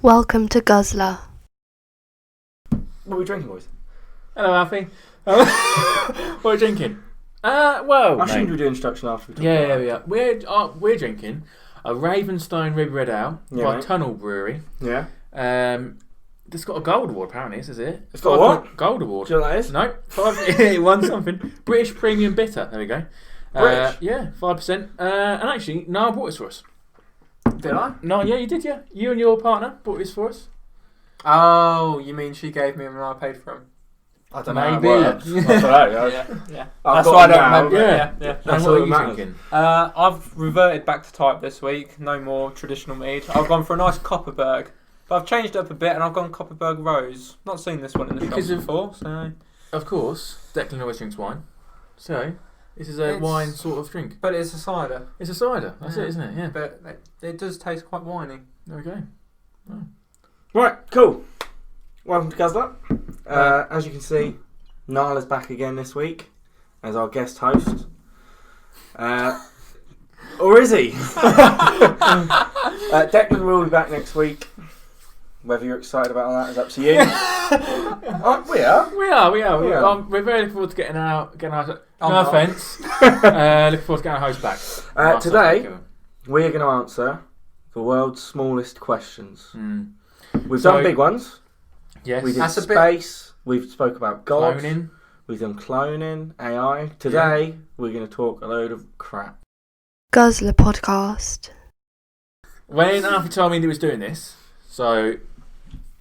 Welcome to Guzzler. What are we drinking, boys? Hello, Alfie. What are we drinking? Well, I shouldn't do introduction after we talk about yeah. We're drinking a Ravenstone Ruby Red Ale by mate. Tunnel Brewery. Yeah. It's got a gold award, apparently, is it? It's got what? Gold award. Do you know what that is? No, it won something. British Premium Bitter. There we go. British? Yeah, 5%. And actually, Niall bought this for us. Did I? No, yeah, you did, yeah. You and your partner bought this for us. Oh, you mean she gave me him and I paid for him? I don't Maybe. know. That's right. Yeah. I've That's got why I it don't now. remember. Yeah. Yeah. And That's what all are that you matters. drinking? I've reverted back to type this week. No more traditional mead. I've gone for a nice Copperberg. But I've changed it up a bit and I've gone Copperberg Rose. Not seen this one in the Because shop of- before, so... Of course, Declan always drinks wine. So, this is a It's- wine sort of drink. But it's a cider. It's a cider. That's Yeah. it, isn't it? Yeah. But it does taste quite winey. There we go. Right, cool. Welcome to Guzzler. As you can see, Niall is back again this week as our guest host. Or is he? Declan will be back next week. Whether you're excited about that is up to you. We are. We are. Yeah. We're very looking forward to getting our. I'm No not. offence. Looking forward to getting our host back. Today, we're going to answer the world's smallest questions. We've done big ones. Yes. We did That's a bit- space. We've spoke about God. Cloning. We've done cloning, AI. Today, we're going to talk a load of crap. Guzzler Podcast. When Alfie told me he was doing this, so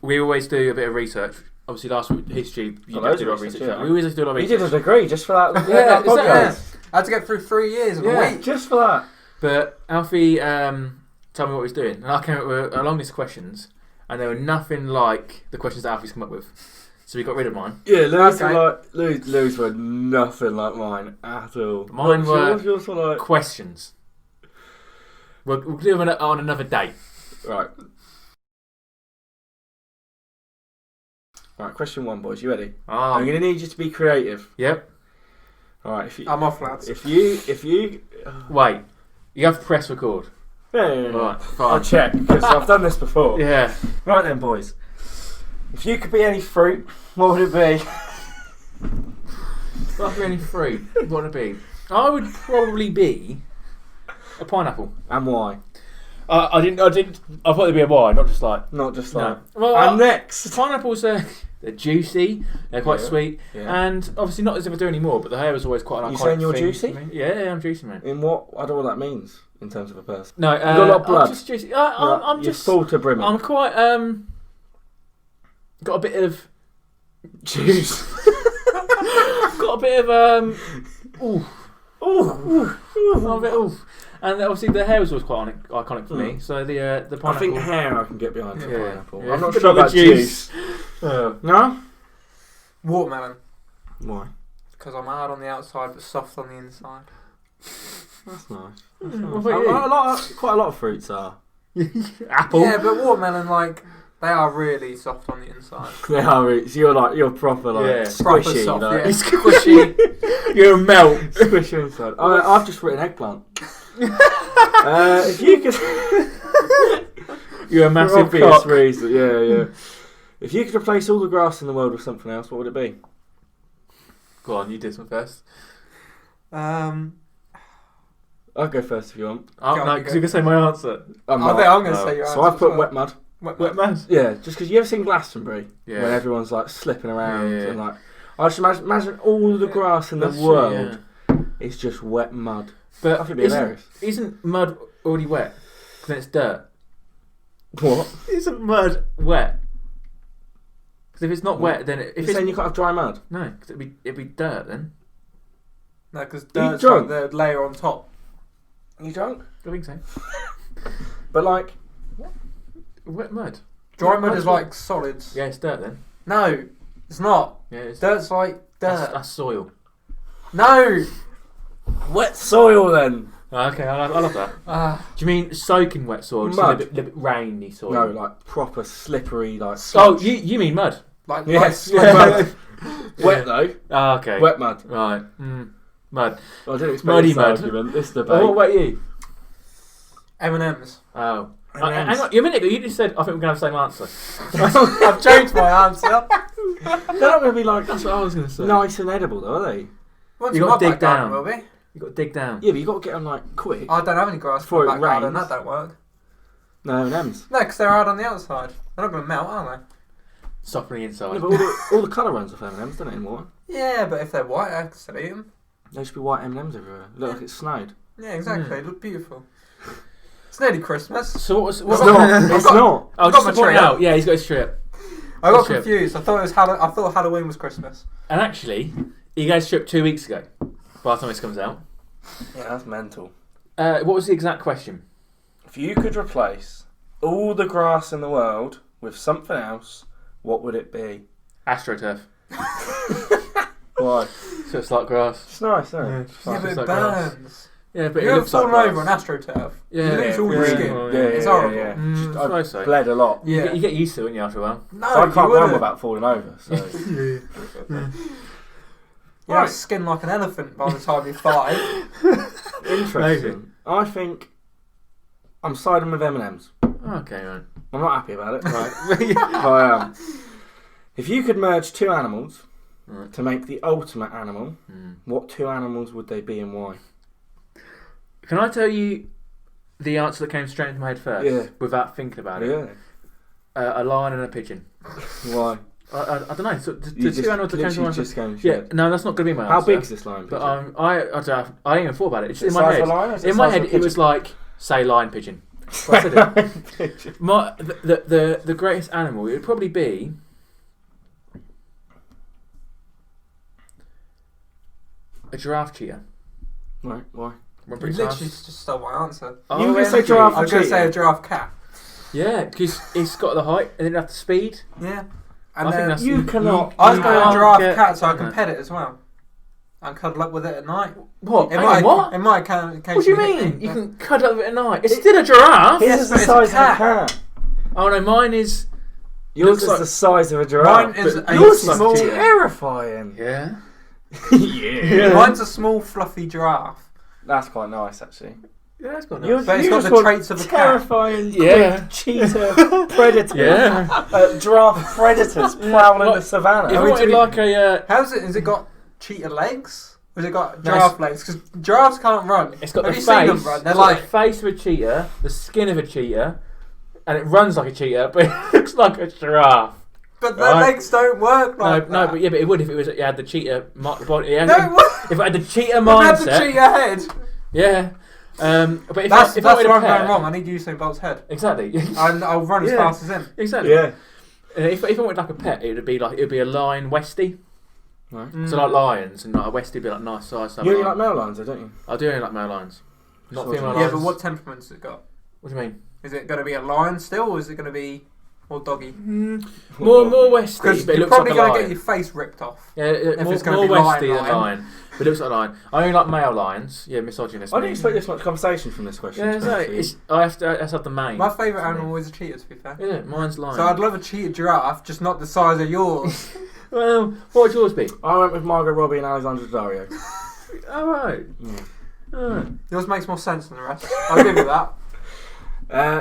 we always do a bit of research. Obviously, last week history, you loads did a lot of of research, research. yeah. We always do a lot of You research. did a degree just for that, Yeah, that exactly. podcast. I had to get through 3 years of Yeah. a week. Just for that. But Alfie told me what he was doing, and I came up with a long list of questions, and they were nothing like the questions that Alfie's come up with. So we got rid of mine. Yeah, Okay. Louis were nothing like mine at all. Mine were What's yours like? questions. We'll do them on another date. Right. Right, question 1, boys. You ready? I'm going to need you to be creative. Yep. Alright, if you... I'm off, lads. If you... Wait. You have to press record. No. Right. I'll Fine. check, because I've done this before. Yeah. Right then, boys. If you could be any fruit, what would it be? If I could be any fruit, what would it be? I would probably be a pineapple. And why? I thought it'd be a wine, not just like. Not just No. like... Well, And next! pineapples they're juicy, they're quite Yeah. sweet, Yeah. and obviously not as if I do anymore. But the hair was always quite an You iconic saying you're thing juicy? to me. Yeah, I'm juicy, man. In what? I don't know what that means in terms of a person. No, got a lot of blood. I'm just juicy. I'm You're just. full to brimming. I'm quite got a bit of. Juice. Got a bit of ooh. A bit oof. And obviously the hair was always quite iconic for me. So the pineapple. I think hair I can get behind for Yeah. pineapple. Yeah. I'm not But sure not about the juice. juice. No? Watermelon. Why? Because I'm hard on the outside but soft on the inside. That's nice. What about you? Quite a lot of fruits are. Apple. Yeah, but watermelon, like, they are really soft on the inside. They are really, so you're proper like Yeah. Proper squishy. soft, like, yeah. Squishy. You're a melt. Squishy inside. I've just written eggplant. If you could... You're a for massive obvious cock. reason, yeah. If you could replace all the grass in the world with something else, what would it be? Go on, you do some first. I'll go first if you want. Oh, Go no, on, because you you're going to say my answer. I'm I not. think I'm going to No. say your So answer I've put as well. wet mud. Wet man. Yeah, just because you ever seen Glastonbury? Yeah. When everyone's like slipping around Yeah. and like... I just imagine all the grass in the That's true, world yeah. is just wet mud. I But think it'd be hilarious. isn't mud already wet? Because then it's dirt. What? Isn't mud wet? Because if it's not wet, then if You're it's saying you can't have dry mud? no, because it'd be dirt then. No, because You dirt's drunk? like the layer on top. Are you drunk? I think so. But like... Wet mud. Dry Yeah, mud that's is what- like solids. Yeah, it's dirt then. No, it's not. Yeah, it's Dirt's like dirt. that's soil. No! Wet soil then! Oh, okay, I love that. Ah, Do you mean soaking wet soil? Just Mud. a little bit rainy soil. No, like proper slippery like... Oh, you mean mud? like Yes, like mud. Yeah. Wet though. Oh, okay. Wet mud. Right. Mud. I didn't expect Muddy this mud. argument, this Oh, debate. what about you? M&M's. Oh. Hang on, a minute ago you just said I think we're going to have the same answer. I've changed my answer. They're not going to be like That's what I was going to say. nice and edible, though, are they? Once You my got to dig back garden down. will be. You got to dig down. Yeah, but you got to get them like quick. I don't have any grass Before for my it back garden. rains. That don't work. No M&Ms. No, because they're hard on the outside. They're not going to melt, are Soft on the inside. No, but all the colour runs off M&Ms, don't it, in water? they? Yeah, but if they're white, I can still eat them. There should be white M&Ms everywhere. Look like it's snowed. Yeah, exactly. They look beautiful. It's nearly Christmas. So what was? It's What not. It's not. Oh, got just my to point tree up. out. Yeah, he's got his tree up. I got Trip. confused. I thought I thought Halloween was Christmas. And actually, he got his trip 2 weeks ago. By the time this comes out. Yeah, that's mental. What was the exact question? If you could replace all the grass in the world with something else, what would it be? AstroTurf. Why? So it's like grass. It's nice, isn't it? Yeah. It's Yeah, nice. but It's it like grass. burns. Yeah, but You it ever looks like fallen over on grass. AstroTurf? Yeah, You lose all yeah, your yeah, skin. yeah, It's horrible. Yeah. Mm, I suppose so. bled a lot. Yeah. You get used to it, wouldn't you, after a while? No, So I can't you run wouldn't. without falling over. So. You Right. have skin like an elephant by the time you're 5. Interesting. I think I'm siding with M&Ms. Okay, right. I'm not happy about it. Right. I am. If you could merge two animals Right. to make the ultimate animal, Mm. what two animals would they be and why? Can I tell you the answer that came straight into my head first? Yeah. Without thinking about it. Yeah. A lion and a pigeon. Why? I don't know. So the You two animals that came to literally mind. just going Yeah, shed. no, that's not going to be my How answer. big's this lion? But pigeon? I don't know, I ain't even thought about it. It's Is it in the my size head. of a lion or is it In the my size of head, a it was pigeon? like say lion pigeon. So I said it. Pigeon. The greatest animal, it would probably be a giraffe cheetah. Right, why? Run You pretty literally fast. just stole my answer. Oh, You were gonna say energy. giraffe. I was going to say a giraffe cat. Yeah, because it's got the height and then have the speed. Yeah. I And think then that's- You cannot. I was you going can't to giraffe get- cat so I can no. pet it as well. And cuddle up with it at night. What? It Hang might, on, what? It might What do you mean? You Yeah. can cuddle up with it at night. It's still a giraffe. His Yes, is the but it's a size of a cat. cat. Oh no, mine is. Yours Looks is like- the size of a giraffe. Mine is but a yours small- is terrifying. Yeah. Yeah. Mine's a small, fluffy giraffe. That's quite nice, actually. Yeah, that's got Yours- But it's you got just the want traits of a cat. terrifying, Yeah. quick cheetah predators. Yeah. Giraffe predators prowling Like, the savannah. If I we wanted do- like a, How's it? Has it got cheetah legs? Or has it got No, giraffe legs? Because giraffes can't run. it's got Have the you face. seen them run? They're it's got like, the face of a cheetah, the skin of a cheetah, and it runs like a cheetah, but it looks like a giraffe. but their right. legs don't work like No, that. but yeah, but it would if it was. It had the cheetah body. Yeah, No, what? if it had the cheetah They've had the mindset. cheetah head. Yeah. But if That's I where wanted I'm a pet, going wrong. I need Usain Bolt's head. Exactly. And I'll run as Yeah. fast as him. Exactly. Yeah. If I wanted like a pet, it would be a lion Westie. Right. So like lions and like a Westie would be like nice size. You only like male lions, though, don't you? I do only like male lions, not Sort of. female Yeah, lions. but what temperament has it got? What do you mean? Is it going to be a lion still, or is it going to be more doggy? More Westie, Because but it you're looks probably like a going to lion. get your face ripped off. Yeah, if more, it's gonna more be Westie lion, than lion. But it looks like a lion. I only like male lions. Yeah, misogynist. I me. didn't expect this much conversation from this question. Yeah, to be exactly. honest with I have to have the mane. My favourite for me. animal is a cheetah, to be fair. Yeah, mine's lion. So I'd love a cheetah giraffe, just not the size of yours. Well, what would yours be? you. I went with Margot Robbie and Alexandra Daddario. All right. Yeah. Oh. Yours makes more sense than the rest. I'll give you that.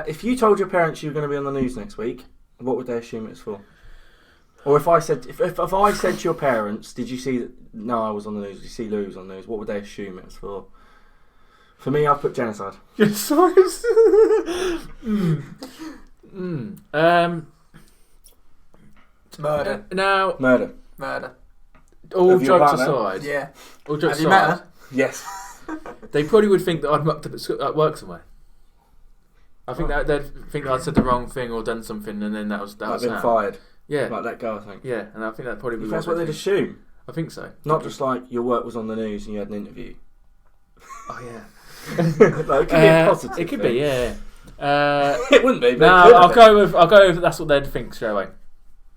If you told your parents you were going to be on the news next week, what would they assume it's for? Or if I said if I said to your parents, did you see that Niall was on the news? Did you see Lou was on the news? What would they assume it was for? For me, I've put genocide. Your size. Murder. Now, Murder. Murder. all Of your jokes partner? aside, Yeah. all jokes Have you met aside, her? Yes. they probably would think that I'd mucked up at work somewhere. I think Oh. that they'd think that I'd said the wrong thing or done something, and then that was Like that. been fired. Yeah, Like that girl, I think. yeah, and I think that probably If would. that's what they'd assume. I think so. Not just like your work was on the news and you had an interview. Oh yeah. Like, it could be a positive. It could thing. be, yeah. It wouldn't be. But No, it could I'll be. go with. That's what they'd think straight away.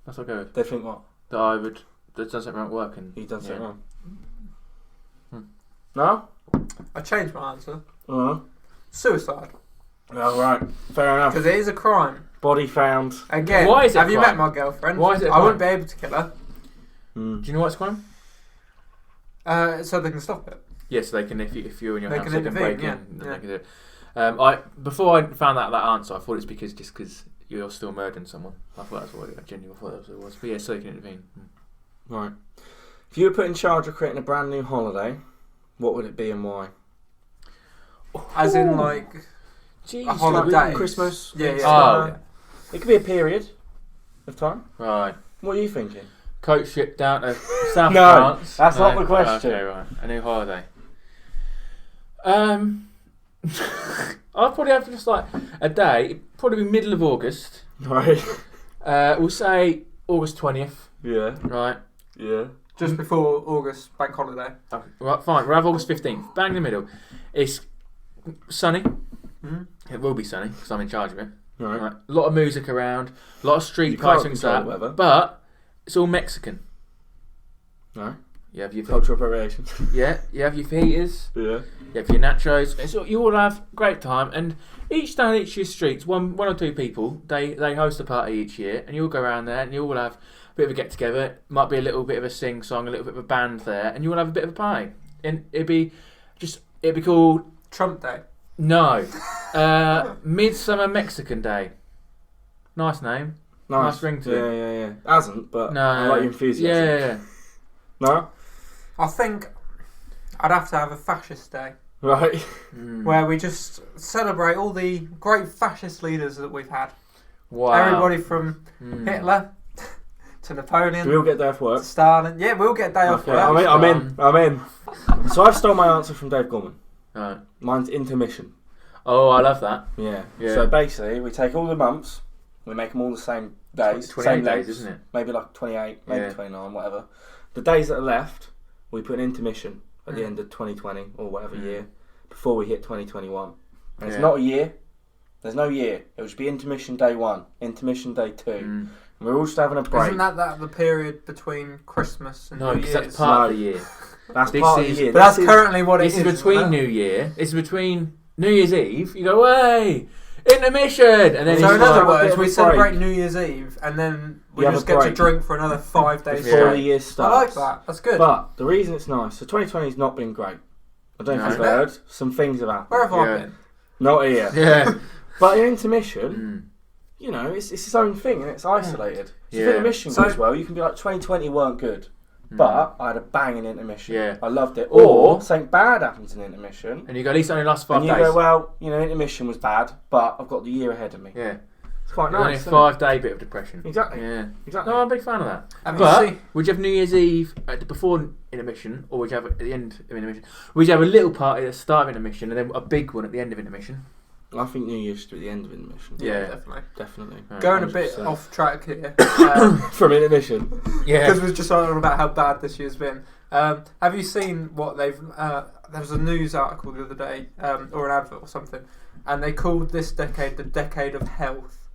That's what I'll go with. They think what? That I would. That does something wrong at work and He done something yeah. wrong. Hmm. No? I changed my answer. Uh-huh. Suicide. Oh, right. Fair enough. Because it is a crime. Body found. Again, Why is it have a you crime? met my girlfriend? Why is it a I wouldn't be crime? able to kill her. Mm. Do you know what's crime? So they can stop it. Yes, they can. If you're in your They house, can they can intervene, break yeah, in. yeah. They can do it. Before I found out that answer, I thought it's because you're still murdering someone. I thought that's what I genuinely thought that's what it was. But yeah, so you can intervene. Right. If you were put in charge of creating a brand new holiday, what would it be and why? As in, like, Jeez, a holiday. Christmas? Yeah, yeah. Oh, yeah. It could be a period of time. Right. What are you thinking? Coach ship down to South No, France. that's not the question. Okay, right. A new holiday. I'd probably have to just like a day. It'd probably be middle of August. Right. We'll say August 20th. Yeah. Right. Yeah. Just before August bank holiday. Okay. Right. Fine. We'll have August 15th. Bang in the middle. It's sunny. Mm-hmm. It will be sunny because I'm in charge of it. Right. Right. A lot of music around. A lot of street You can't fighting control stuff. the weather. But it's all Mexican. No. You have your Cultural appropriation. Yeah. You have your fajitas. Yeah. You have your nachos. So you all have a great time, and each day, each year's streets, one or two people, they host a party each year, and you all go around there, and you all have a bit of a get together. Might be a little bit of a sing song, a little bit of a band there, and you all have a bit of a party, and it'd be called Trump Day. no, Midsummer Mexican Day. Nice name. Nice ring to it. Yeah. Hasn't, but No, I like your enthusiasm. Yeah. No? I think I'd have to have a fascist day Right. where we just celebrate all the great fascist leaders that we've had. Wow. Everybody from Hitler to Napoleon. We all get day off to work. Stalin. Yeah, we'll get day off Okay, work. I'm in. So I've stole my answer from Dave Gorman. Right. Mine's intermission. Oh, I love that. Yeah. Yeah. So basically, we take all the months, we make them all the same days, 28 same days, lengths, isn't it? maybe like 28, maybe Yeah. 29, whatever. The days that are left, we put an intermission at the end of 2020 or whatever year before we hit 2021. And it's not a year. There's no year. It would just be intermission day 1, intermission day 2. And we're all just having a break. Isn't that the period between Christmas and No, New because Year's? that's part of the year. That's This part of is- the year. But that's currently what it This is isn't between it? New Year. It's between New Year's Eve. You go, hey, intermission, and then So it's in other like a bit words, of we a celebrate break. New Year's Eve and then we You have just a get to break. drink for another 5 days before Yeah. the year I starts. like that. That's good. But the reason it's nice, so 2020 has not been great. I don't know if No. you've heard. Some things have happened. Where have I Yeah. been? Not here. yeah. But in intermission, you know, it's its own thing and it's isolated. So Yeah. if intermission So- goes well, you can be like 2020 weren't good, but I had a banging intermission. Yeah. I loved it. Or- Or something bad happens in intermission, And you go, at least it only lasts 5 and you days. go, well, you know, intermission was bad, but I've got the year ahead of me. Yeah. It's quite Only a nice. isn't 5-day bit of depression. it? Exactly. Yeah. Exactly. No, I'm a big fan of that. Have you But seen? would you have New Year's Eve before intermission, or would you have it at the end of intermission? Would you have a little party at the start of intermission and then a big one at the end of intermission? I think New Year's should be at the end of intermission. Yeah. Definitely. Definitely. Right. Going a bit 100%. off track here. From intermission. Yeah. Because we're just talking about how bad this year's been. Have you seen what they've... there was a news article the other day, or an advert or something, and they called this decade the decade of health.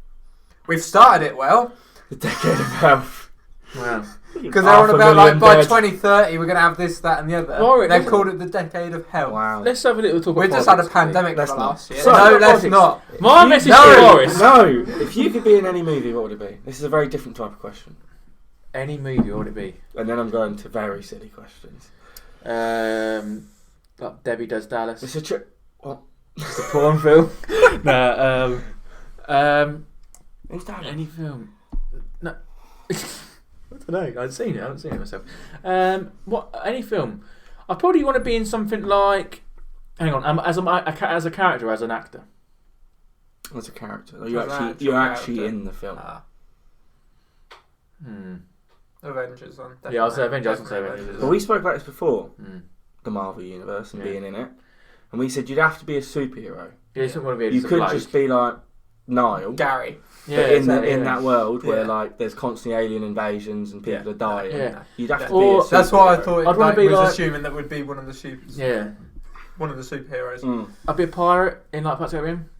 We've started it well, The decade of health. Wow. because they're on about like by 2030 we're going to have this, that and the other. Well, They've let's- called it the decade of health. Wow. Let's have a little talk We've about just had a politics, pandemic Let's for not. last year. So, No, let's politics. not. please. My message No. to Boris. No! If you could be in any movie, what would it be? This is a very different type of question. Any movie, what would it be? And then I'm going to very silly questions. Like Debbie Does Dallas. It's a trip. What? It's a porn film. No, Who's that? any film. No. I don't know. I haven't seen it myself. What? Any film? I probably want to be in something like. Hang on. As a character, or as an actor. As a character. As You're an actually, actual you're actually character. in the film. Avengers on. Yeah, I'll say Avengers. I was gonna say Definitely Avengers. But we spoke about this before, Mm. the Marvel Universe and Yeah. being in it. And we said you'd have to be a superhero. Yeah, you don't want to be. You could just be like Niall. Gary. Yeah, But in exactly, in yeah. that world where Yeah. like there's constantly alien invasions and people Yeah. are dying, Yeah. you'd have to Or- be a That's what I superhero. thought. I'd wanna be was like- assuming that would be one of the supers. Yeah. One of the superheroes. Mm. I'd be a pirate in like Pirates of the Caribbean.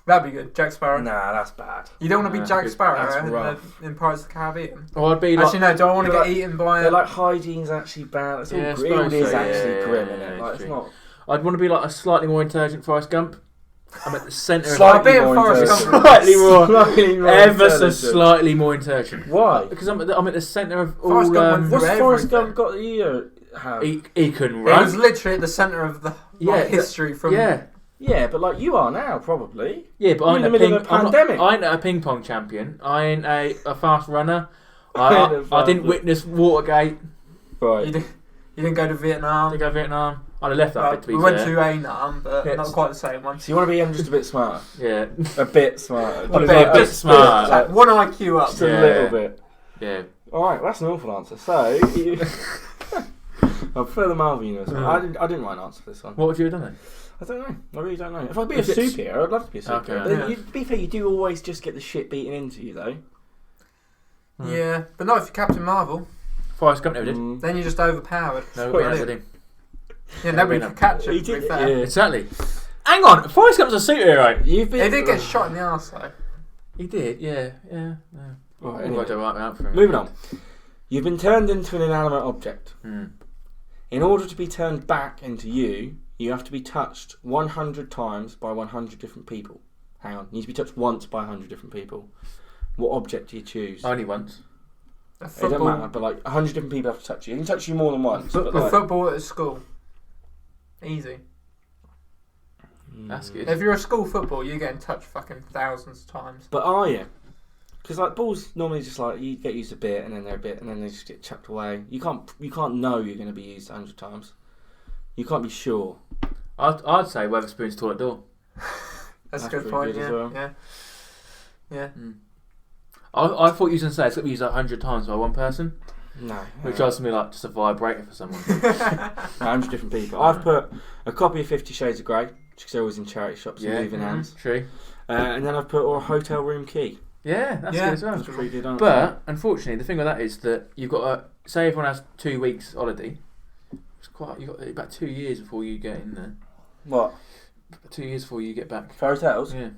That'd be good. Jack Sparrow. Nah, that's bad. You don't want to be Nah, Jack good. Sparrow That's in, rough. in Pirates of the Caribbean. Or I'd be like. Actually, no. Do I want to They're get like- eaten by They're a... like hygiene's actually bad. It's all Yeah, I grim. suppose It is so, actually yeah, grim, yeah, isn't it? yeah, Like it's true. not. I'd want to be like a slightly more intelligent Forrest Gump. I'm at the centre of Slightly being more Forrest intelligent. Gump. Slightly more. Slightly more ever so intelligent. slightly more intelligent. Why? Because I'm at the centre of all. Forrest Gump went What's through Forrest everything. Gump got that you have? He can It was run. literally at the centre of the Yeah, history from... Yeah. Yeah, but like you are now, probably. Yeah, but You're I in ain't the middle of a pandemic. I ain't a ping pong champion. I ain't a fast runner. I ain't a I didn't fast- witness Watergate. Right. You didn't go to Vietnam. Didn't go to Vietnam. I'd have left that Well, bit to be we fair. went to Anam, but Yeah, not it's- quite the same one. So you want to be just a bit smarter. Yeah. A bit smarter. A bit smarter. Like, One IQ up. just a Yeah. little bit. Yeah. Alright, that's an awful answer. So, you... I prefer the Marvel Universe one. I didn't write an answer for this one. What would you have done then? I don't know. I really don't know. If I'd be a If it's- superhero, I'd love to be a superhero. Okay. But to be fair, you do always just get the shit beaten into you, though. Yeah, but not if you're Captain Marvel. Forrest Gump never did. Mm. Then you're just overpowered. No, Sorry, we I never did. Yeah, nobody No. could catch him. He To be did, fair. yeah. Exactly. Hang on, Forrest Gump's a superhero. You've been... He did get shot in the arse though. He did, yeah. Right, I anyway. don't write that out for him. Moving on. You've been turned into an inanimate object. Hmm. In order to be turned back into you, you have to be touched 100 times by 100 different people. Hang on. You need to be touched once by 100 different people. What object do you choose? Only once. A It doesn't football, matter, but like 100 different people have to touch you. They can touch you more than once. But a like, football at a school. Easy. That's good. If you're a school football, you're getting touched fucking thousands of times. But are you? Because like balls normally just like you get used a bit and then they're a bit and then they just get chucked away. You can't know you're going to be used 100 times. You can't be sure. I'd say Weatherspoon's toilet door. That's a That's good pretty point. good as Yeah, well. I thought you were going to say it's going to be used 100 times by one person, No. which does to me like just a vibrator for someone. 100 different people. I've put a copy of 50 Shades of Grey, which is always in charity shops and moving hands. True. And then I've put or a hotel room key. Yeah, that's Yeah. good as well. That's a pretty good answer. But unfortunately, the thing with that is that you've got to say everyone has 2 weeks holiday. You've got about 2 years before you get in there. What? 2 years before you get back. For hotels? Yeah.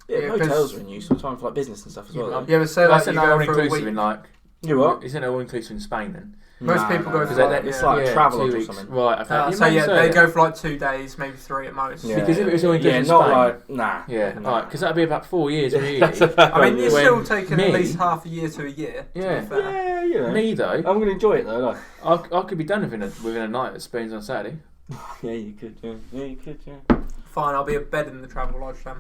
Yeah, Yeah, hotels 'cause- are in use all the time for like business and stuff as well. though. Yeah, but say I like said you all go for a inclusive week. in like. You what? Isn't it all inclusive in Spain then? Most people go for Because like, it's yeah. like Yeah, travel 2 or weeks. something. Right. Okay. So yeah, they yeah. go for like 2 days, maybe 3 at most. Yeah. Because if it was all inclusive Yeah, in not Spain- like nah. Yeah. Nah. Alright, because that'd be about 4 years really. I mean, you're When still taking me- at least half a year to a year. Yeah. To be fair. Yeah, you know. Me though, I'm going to enjoy it though. Like. I could be done within a night at Spain's on Saturday. Yeah, you could. Yeah, you could. Yeah. Fine, I'll be a bed in the travel lodge then.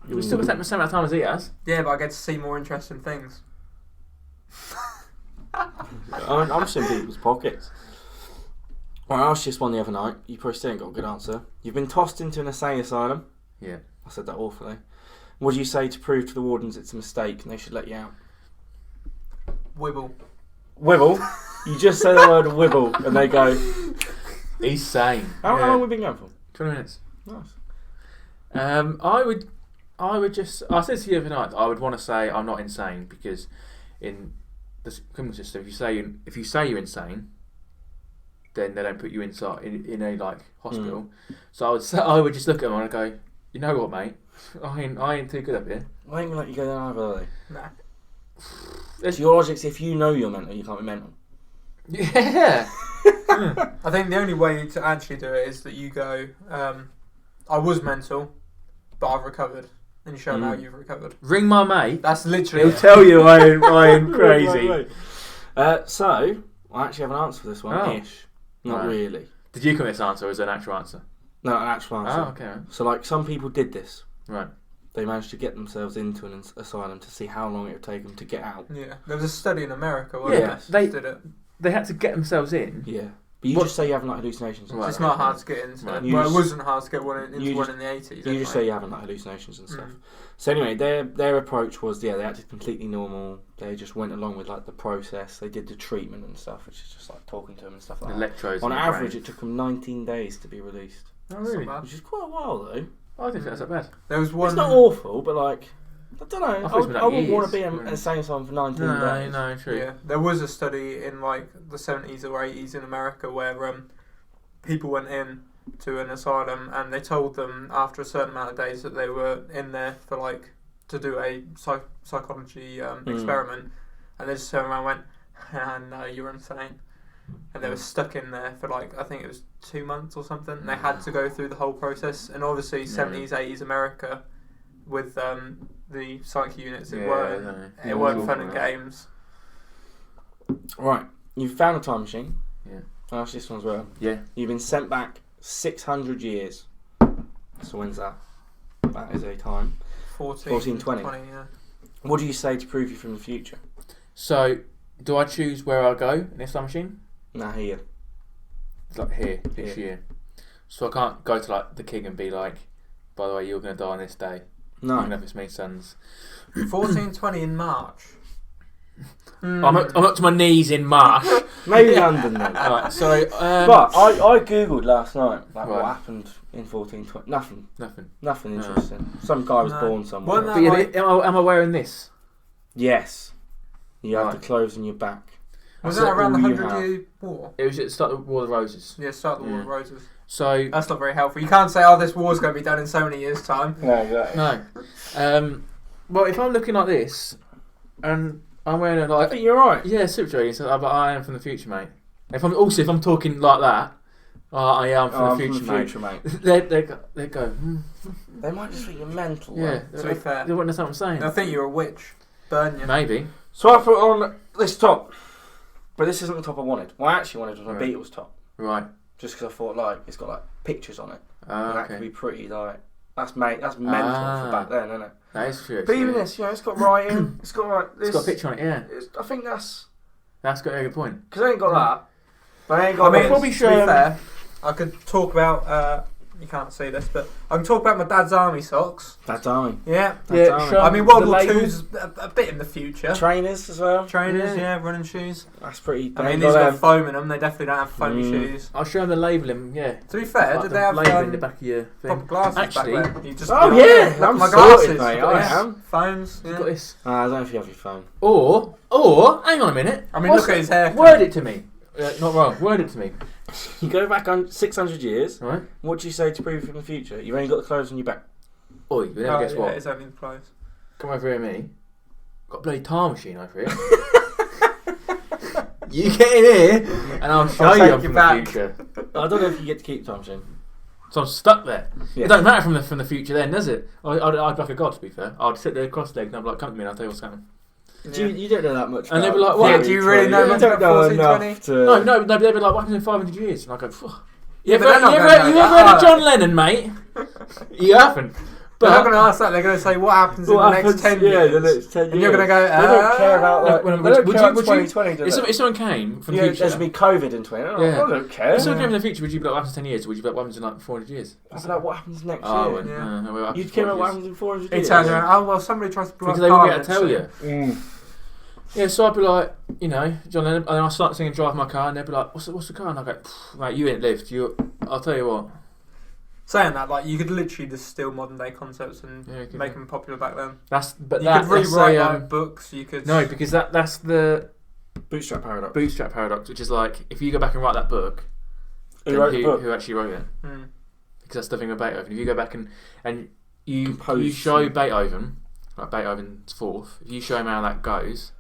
You would still take the same amount of time as he has. Yeah, but I get to see more interesting things. I'm just in people's pockets. Well, I asked you this one the other night. You probably still ain't got a good answer. You've been tossed into an insane asylum. Yeah. I said that awfully. What do you say to prove to the wardens it's a mistake and they should let you out? Wibble. Wibble. You just say the word wibble and they go. He's sane. How Yeah. long have we been going for? 20 minutes. Nice. I would just. I said to you the other night that I would want to say I'm not insane because in the criminal system, if you say you're insane, then they don't put you inside in a like hospital. So I would just look at them and I'd go, you know what, mate, I ain't too good up here. I ain't gonna let you go down either, are they? Nah. So your logic's if you know you're mental, you can't be mental. Yeah. I think the only way to actually do it is that you go, I was mental, but I've recovered. And you show them how you've recovered. Ring my mate. That's literally He'll it. tell you I am crazy. So I actually have an answer for this one. Oh. Ish. Not Right. really. Did you come with this answer or is it an actual answer? No, an actual answer. Oh, okay. So like some people did this. Right. They managed to get themselves into an asylum to see how long it would take them to get out. Yeah, there was a study in America where Yeah, they did it. They had to get themselves in. Yeah. But you What- just say you haven't like hallucinations. And Right. It's stuff. not hard to get into. Right. You Well, just- it wasn't hard to get into you one just- in the 80s. You just say you haven't like hallucinations and stuff. So anyway, their approach was they acted completely normal. They just went along with like the process. They did the treatment and stuff, which is just like talking to them and stuff like that. Electrodes. On in the average, brain. it took them 19 days to be released, Oh, really? Not bad. which is quite a while though. I don't think that's that bad. There was one. It's not awful, but like I don't know. I thought it was I like wouldn't want to years. be an insane asylum for 19 days. No, true. Yeah, there was a study in like the 70s or 80s in America where people went in to an asylum and they told them after a certain amount of days that they were in there for like to do a psychology experiment, and they just turned around and went, no, you're insane. And they were stuck in there for like, I think it was 2 months or something. And they had to go through the whole process. And obviously 70s, 80s America with the psych units, it weren't fun and games. Right, you've found a time machine. Yeah. I'll ask this one as well. Yeah. You've been sent back 600 years. So when's that? That is a time. 14:20. Yeah. What do you say to prove you from the future? So, do I choose where I go in this time machine? Nah, here. It's like here, this year. So I can't go to like the king and be like, by the way, you're going to die on this day. No. Even if it's me, sons. 14:20 in March. I'm up to my knees in March. Maybe London then. Right, so... But I googled last night like what happened in 1420. Nothing interesting. Some guy was born somewhere. Wasn't But that yeah, like- but am I wearing this? Yes. You have Right. the clothes on your back. Was That's that around the all you 100-year war? It was at the start of War of the Roses. Yeah, start the War of Yeah. Roses. So... That's not very helpful. You can't say, "Oh, this war's going to be done in so many years' time." No, exactly. No. Well, if I'm looking like this, and I'm wearing a I like... think you're right. Yeah, super trading, so but I am from the future, mate. If I'm talking like that, I am from the future, mate. They go. They might just think you're mental. Yeah, To be fair, they wouldn't understand what I'm saying. I think you're a witch. Burn you. Maybe. So I put on this top, but this isn't the top I wanted. What I actually wanted was my Right. Beatles top, Right. just because I thought like it's got like pictures on it, and that could Okay. be pretty like that's mental for back then, isn't it? That is true. But even actually. this, it's got writing, it's got like this. It's got a picture on it. Yeah, I think that's that's got a good point. because I ain't got that, but I ain't I got. mean, this. probably to be show- fair, I could talk about. You can't see this, but I can talk about my dad's army socks. That's army. Yeah. That's Yeah, army. show- I mean, World the War label. II's a bit in the future. Trainers as well. Trainers, Yeah. yeah, running shoes. That's pretty. I mean, they these got, got foam in them. They definitely don't have foamy Mm. shoes. I'll show them the labelling. Yeah. To be fair, Like did the they have label in the back of your proper thing. glasses Actually- back then? You just Oh, look yeah, at I'm my sorted, glasses. mate, Look at I this. am. Phones. You've Yeah. got this. I don't know if you have your phone. Or hang on a minute. I mean, What's look at it- his hair. Word it to me. Not wrong. Word it to me. You go back on 600 years. Right. What do you say to prove from the future? You've only got the clothes on your back. Oi, you never guess what? It's only the clothes. Come over here, me. Got a bloody tar machine over here. You get in here, and I'll show I'll you take I'm you from back. the future. I don't know if you get to keep time machine. So I'm stuck there. Yeah. It don't matter from the future then, does it? I'd be like a god, to be fair. I'd sit there cross-legged and I'd be like, come to me and I'll tell you what's happening. You don't know that much. And they'd about be like, what? Yeah, do you really know You much don't about know 1420? enough to. No, but they'd be like, what happens in 500 years? And I go, phew. Yeah, You but they're not ever gonna know heard that, of John Lennon, mate? You haven't. They're not But going to ask that. They're going to say, "What happens in What the next happens- 10 yeah, years?" the next 10 And you're going to go, They don't care about like. Would They don't you- care about would you- 2020, do if they? someone came from the Yeah, future, there's going to be COVID in 20. Yeah. I don't care. if someone came from the future, would you be like, what happens in 10 years? Or would you be like, what happens in like 400 years? I'd be like, what happens next Oh, year? well, Yeah. what happens You'd in care about 400 what years? happens in 400 He years. turns around, "Oh, well, somebody tries to blow Because up they won't be able to Parliament tell you. Mm. Yeah, so I'd be like, you know, John Lennon, and then I'll start singing Drive My Car, and they'd be like, what's the car? And I'll go, mate, you ain't lived. I'll tell you what. Saying that, like, you could literally just steal modern day concepts and Yeah, you could make do. them popular back then. But You that, could that's rewrite a, like books. You could no, because that's the Bootstrap paradox. bootstrap paradox, which is like, if you go back and write that book, Who then wrote the book? who actually wrote it? Mm. Because that's the thing with Beethoven. If you go back and you Compose show some- Beethoven, like Beethoven's fourth, if you show him how that goes,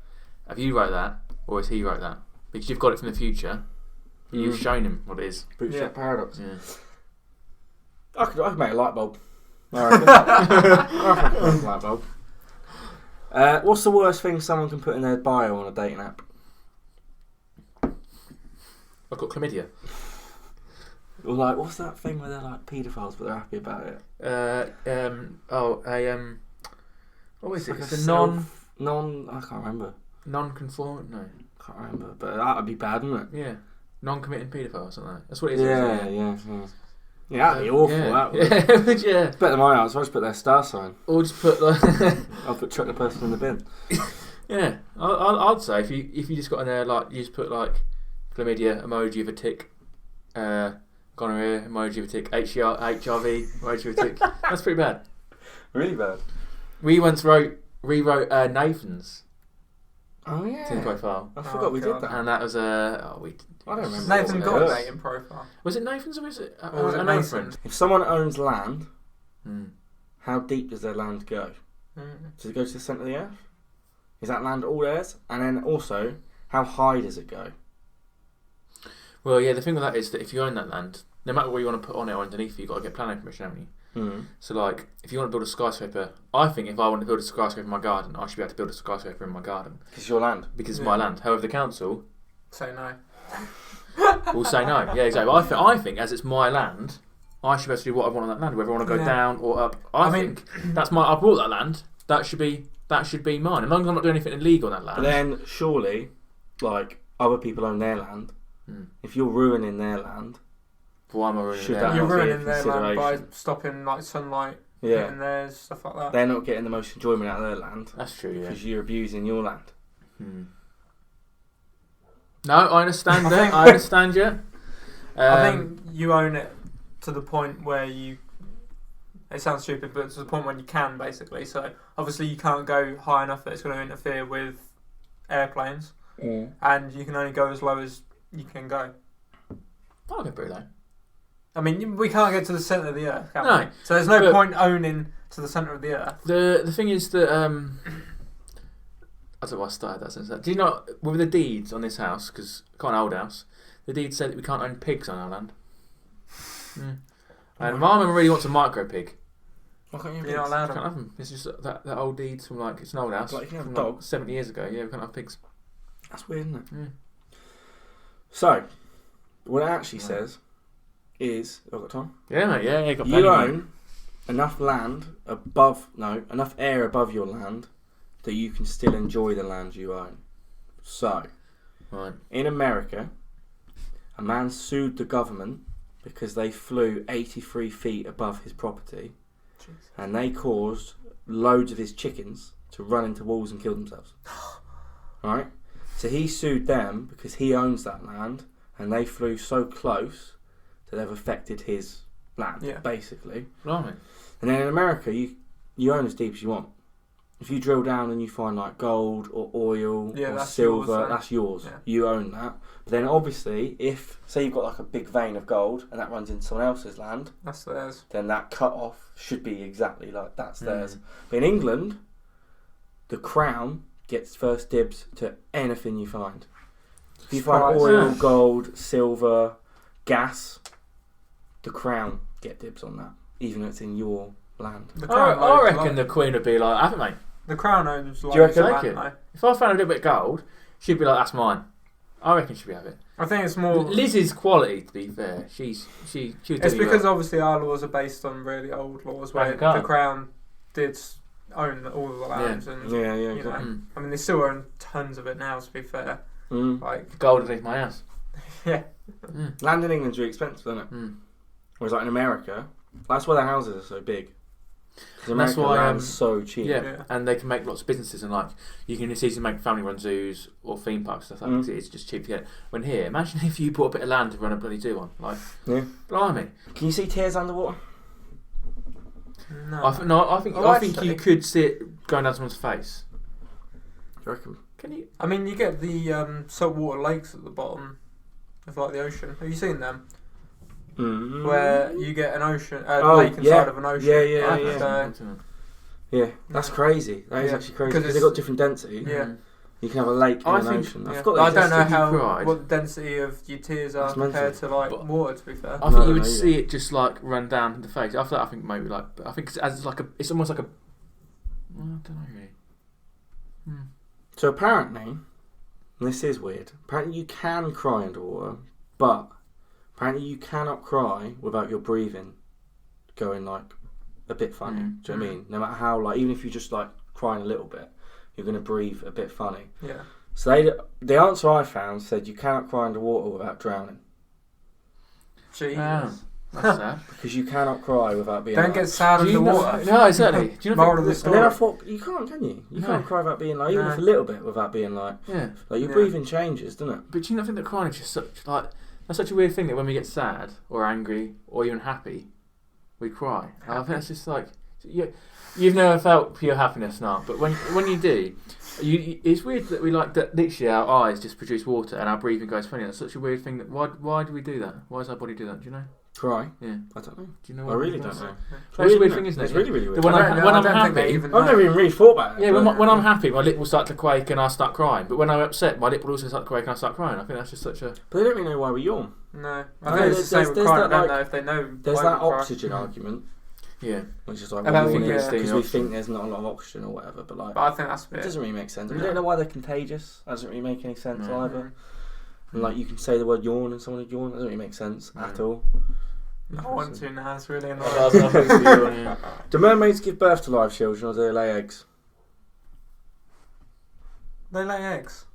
have you wrote that or has he wrote that? Because you've got it from the future, you've shown him what it is. Bootstrap paradox. Yeah. I could make a light bulb. I reckon. I reckon I could make a light bulb. What's the worst thing someone can put in their bio on a dating app? I've got chlamydia. Or like, what's that thing where they're like paedophiles but they're happy about it? What is it? Like It's a a I can't remember. non-conform. No. Can't remember. But that would be bad, wouldn't it? Yeah. Non-committing paedophile or something like that. That's what it is. Yeah, isn't it? yeah. Yeah, that'd be awful. Yeah. That would. Yeah. It's better than my house. I'll just put their star sign. Or just put like. I'll put chuck the person in the bin. Yeah. I'd say if you just got in there like you just put like chlamydia emoji of a tick, gonorrhea emoji of a tick, HRV emoji of a tick. That's pretty bad. Really bad. We once rewrote Nathan's Oh yeah. Tinder profile, I forgot we did God. that. and that was I don't remember. Nathan what got it a was. dating profile. Was it Nathan's or was it Or was it another Nathan's? friend? If someone owns land, Mm. how deep does their land go? Mm. Does it go to the centre of the earth? Is that land all theirs? And then also, how high does it go? Well, yeah. The thing with that is that if you own that land, no matter what you want to put on it or underneath it, you've got to get planning permission, haven't you? Mm. So, like, if you want to build a skyscraper, I think if I want to build a skyscraper in my garden, I should be able to build a skyscraper in my garden It's your land. because it's Yeah. my land. However, the council Say no. will say no. Yeah, exactly. I think as it's my land, I should be able to do what I want on that land, whether I want to go Yeah. down or up. I think that's my. I bought that land. That should be mine. As long as I'm not doing anything illegal on that land. But then surely, like other people own their land. If you're ruining their land, why am I ruining should their that land? You're not be a ruining their land by consideration? stopping like sunlight Yeah, hitting theirs, stuff like that. they're not getting the most enjoyment out of their land That's true. Yeah. because you're abusing your land. No, I understand that. I understand you. I think you own it to the point where you. It sounds stupid, but to the point when you can, basically. So obviously you can't go high enough that it's going to interfere with airplanes, and you can only go as low as you can go. I'll go pretty low. I mean, we can't get to the centre of the earth, can No, we? So there's no but- point owning to the centre of the earth. The thing is that I don't know why I started that since. Do you know with the deeds on this house, because quite an old house, the deeds said that we can't own pigs on our land. And my mum really wants a micro pig. Why can't you You're not allowed Can't them. have them. It's just that old deeds from like it's an old house. Like you can have from dogs. 70 years ago. Yeah, we can't have pigs. That's weird, isn't it? Yeah. So, what it actually says is, have I got time? Yeah, mate. Yeah, got You plenty, mate. own enough air above your land that you can still enjoy the land you own. So, Right. in America, a man sued the government because they flew 83 feet above his property and they caused loads of his chickens to run into walls and kill themselves. Right? So he sued them because he owns that land and they flew so close that they've affected his land, basically. Blimey. And then in America, you own as deep as you want. If you drill down and you find like gold or oil or that's silver, yours, then. that's yours. Yeah. You own that. But then obviously, if say you've got like a big vein of gold and that runs into someone else's land, That's theirs. then that cut off should be exactly like that's theirs. But in England, the Crown gets first dibs to anything you find. If you find oil, gold, silver, gas, the Crown get dibs on that, even if it's in your land. The I Crown owns reckon like- the Queen would be like, have it, mate. The Crown owns. Do you reckon? land, Take it. though. If I found a little bit of gold, she'd be like, that's mine. I reckon she'd be have it. I think it's more. Liz's quality, to be fair. She was It's doing because well. obviously our laws are based on really old laws where Magna Carta. the Crown did own all of the lands, and Yeah, you exactly. know, I mean they still own tons of it now. To be fair, like gold underneath my house. yeah, Land in England's really expensive, isn't it? Whereas like in America, that's why the houses are so big. Because That's America why, land's so cheap. Yeah, and they can make lots of businesses, and like you can just easily make family-run zoos or theme parks stuff like that. 'Cause it's just cheap to get. When here, imagine if you bought a bit of land to run a bloody zoo on, like, blimey. Can you see tears underwater? no, I think actually- you could see it going down someone's face. Do you reckon? Can you? I mean you get the saltwater lakes at the bottom of like the ocean. Have you seen them? Where you get an ocean, lake inside of an ocean. Yeah, that's crazy. That is actually crazy because they've got different density. Yeah. You can have a lake in an ocean. Yeah. I forgot I they don't know existed. what the density of your tears are That's compared mental. to like But- water. To be fair, I think No, you would no, see it just like run down the face. After that, I think maybe like. I think it's like it's almost like a. I don't know really. So apparently, and this is weird. Apparently, you can cry underwater, but apparently you cannot cry without your breathing going like a bit funny. Do you know what I mean? No matter how like, even if you just like crying a little bit, you're going to breathe a bit funny. yeah. So the answer I found said you cannot cry underwater without drowning Jesus. Wow. That's sad. because you cannot cry without being. Don't like, get sad Do you underwater. know, no, exactly. Do you know? Moral of the And story. then I thought you can't, can you? You No. can't cry without being like even if a little bit without being like Yeah, your Yeah. breathing changes, doesn't it? but do you not think that crying is just such like that's such a weird thing that when we get sad or angry or even happy, we cry. And I think that's just like you've never felt pure happiness, now, but when you do, it's weird that we like that. Literally, our eyes just produce water and our breathing goes funny. That's such a weird thing. That why do we do that? Why does our body do that? Do you know? Cry? Yeah. I don't know. Do you know? I what really it don't is? know. That's a weird thing, isn't it? It's really, really weird. When I don't I'm think they happy, even I've know. never even really thought about it. yeah, but- when I'm happy, my lip will start to quake and I start crying. But when I'm upset, my lip will also start to quake and I start crying. I think that's just such a. But they don't really know why we yawn. No, I No, think it's the there's- same with there's crying. that, I don't like- know if they know. There's why that we cry. oxygen argument, Yeah. which is like About because the, we oxygen. think there's not a lot of oxygen or whatever. But like, But I think that's a it bit. doesn't really make sense. We No. don't know why they're contagious. That doesn't really make any sense No. either. And like you can say the word yawn and someone would yawn. That doesn't really make sense No. at all. I want to now. It's really That's annoying. nothing for you, yeah. Do mermaids give birth to live children or do they lay eggs? They lay eggs.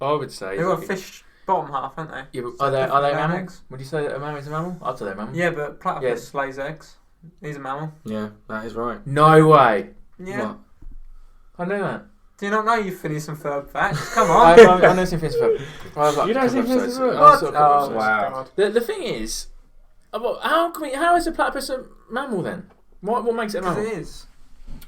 I would say. They've got a fish bottom half, haven't they? Yeah, but So are they definitely lay mammals? eggs. Would you say that a mammal's a mammal? I'd say they're a mammal. Yeah, but platypus lays eggs. He's a mammal. Yeah, that is right. No way. Yeah. What? I know that. Do you not know you've finished some third facts? Come I on. know some things about. You know some things about- What? Oh, Oh, wow. God. The thing is, how is a platypus a mammal then? What makes it a 'Cause mammal? it is.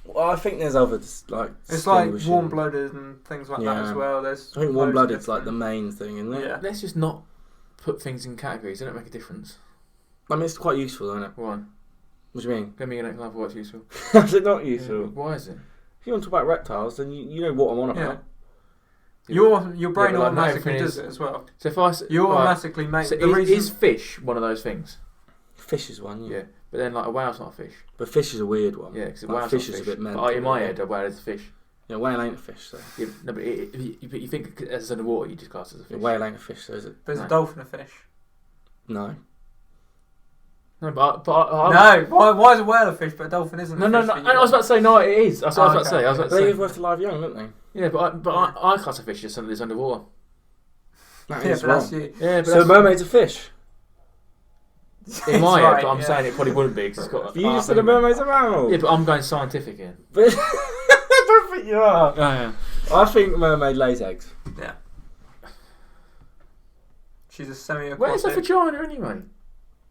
Well, I think there's others like. It's like distinguishing- warm-blooded and things like that Yeah. as well. There's I think loads warm-blooded's of like the different- main thing, isn't it? Yeah. Let's just not put things in categories. They don't make a difference. I mean, it's quite useful, isn't it? Why? What do you mean? Give me an example of what's useful. Is it not useful? Why is it? If you want to talk about reptiles, then you know what I'm on about. Yeah. Your brain but like, automatically everything does is- it as well. So if I You right, automatically make so the reason. is fish one of those things? Fish is one, yeah. Yeah. But then like a whale's not a fish. But fish is a weird one. Yeah, because a Like, whale's fish not is a a fish. bit mental. But in my yeah. head, a whale is a fish. Yeah, whale ain't a fish, though. Yeah, no, but you think as in the water, you just class it as a A fish. whale ain't a fish, though, is it? But is No. a dolphin a fish? No. No, but I No. Why is a whale a fish but a dolphin isn't? No, a no, fish no. for And you? I was about to say no. It is. That's what I was about to say. I was about to They say. give birth to live young, don't they? Yeah, but I class a fish as something that's underwater. That Yeah, is but that's wrong. you. Yeah, but So that's, mermaid's a fish. in my It's head, right, but I'm yeah. saying it probably wouldn't be because it's got. You just said a mermaid's a mammal. Yeah, but I'm going scientific here. But I don't think you are. Oh, yeah. I think a mermaid lays eggs. Yeah. She's a semi-aquatic. Where's the vagina anyway?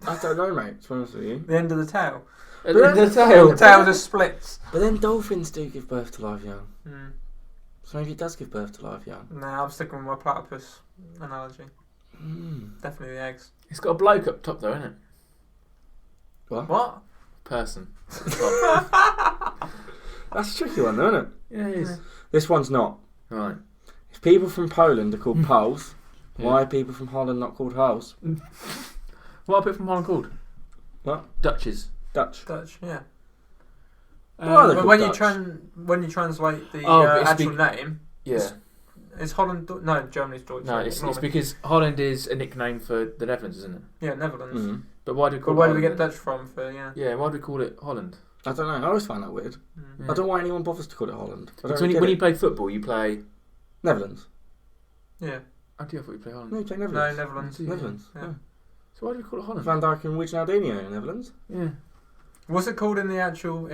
I don't know, mate, to be honest with you. The end of the tail. At the end of the tail. The tail just splits. But then dolphins do give birth to live young. Mm. So maybe it does give birth to live young. Nah, I'm sticking with my platypus analogy. Mm. Definitely the eggs. It's got a bloke up top though, isn't it? What? Person. That's a tricky one, though, isn't it? Yeah, it is. This one's not. Right. If people from Poland are called Poles, Yeah. why are people from Holland not called Holes? What are people from Holland called? What? Dutches. Dutch. Dutch, yeah. Why are they But called when Dutch? you translate the Oh, but it's actual name, Yeah. is Holland? No, Germany's Deutsch. No, it's because Holland is a nickname for the Netherlands, isn't it? yeah, Netherlands. Mm. But why do we But call where it do we get Holland Dutch from? For yeah. then? Yeah, why do we call it Holland? I don't know. I always find that weird. Mm. Yeah. I don't know why anyone bothers to call it Holland. I don't Because really when get you it. play football, you play. Netherlands. Yeah. I do. I thought you play Holland. No, you play No, Netherlands. Netherlands. Yeah. Netherlands. Yeah. Yeah. So why do we call it Holland? Van Dijk and Wijnaldinho in Netherlands. Yeah. What's it called in the actual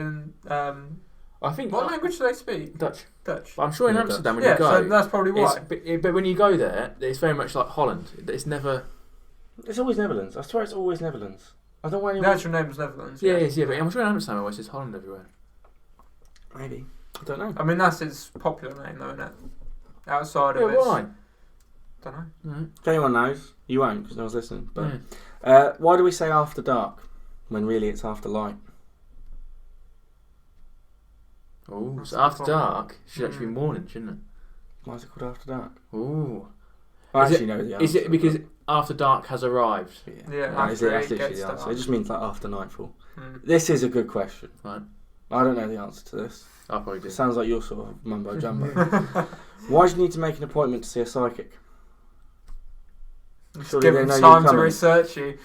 I think what language do they speak? Dutch. Dutch. But I'm sure in Yeah, Amsterdam when Yeah, you go, so that's probably why. but when you go there, it's very much like Holland. It's never. It's always Netherlands. I swear it's always Netherlands. I don't know why The anyone. actual name is Netherlands. Yeah, it is. Yeah, but I'm sure in Amsterdam it always says Holland everywhere. Maybe. I don't know. I mean, that's its popular name, though, isn't it? Outside Yeah, of it. why? Don't know. Mm-hmm. If anyone knows, you won't because no one's listening. But Yeah. why do we say after dark when really it's after light? Oh, That's so the after problem. dark should actually be morning, shouldn't it? Why is it called after dark? Ooh. I Is actually know the answer. Is it because after dark has arrived? Yeah, Yeah, that's after that's it literally gets the answer. dark. It just means like after nightfall. Mm. This is a good question. Right. I don't know the answer to this. I probably do. It sounds like your sort of mumbo jumbo. Why do you need to make an appointment to see a psychic? Just Surely give they them know you're time to coming. research you.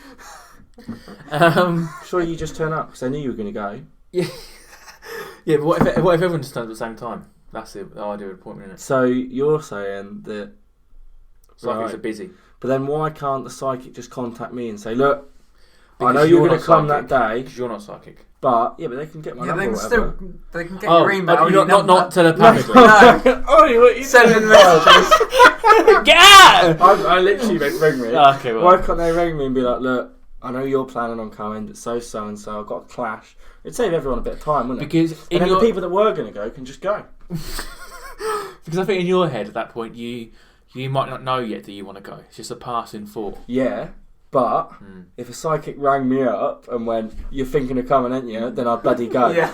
Surely you just turn up because they knew you were going to go. Yeah, but what if everyone just turns at the same time? That's the idea of an appointment, isn't it? So you're saying that. Psychics Right. are busy. But then why can't the psychic just contact me and say, look, I Because know you're going not to come psychic. that day, Because you're not psychic. but yeah, but they can get my Yeah, number they or can whatever. still they can get your email. but your not number. telepathically. No. Oh, what you Send in messages. Get out! I literally meant ring me. Okay, well. Why can't they ring me and be like, look, I know you're planning on coming, but so and so, I've got a clash. It'd save everyone a bit of time, wouldn't it? Because And in then your the people that were going to go can just go. because I think in your head at that point you might not know yet that you want to go. It's just a passing thought. Yeah, but if a psychic rang me up and went, you're thinking of coming, ain't you? Then I'd bloody go. Yeah.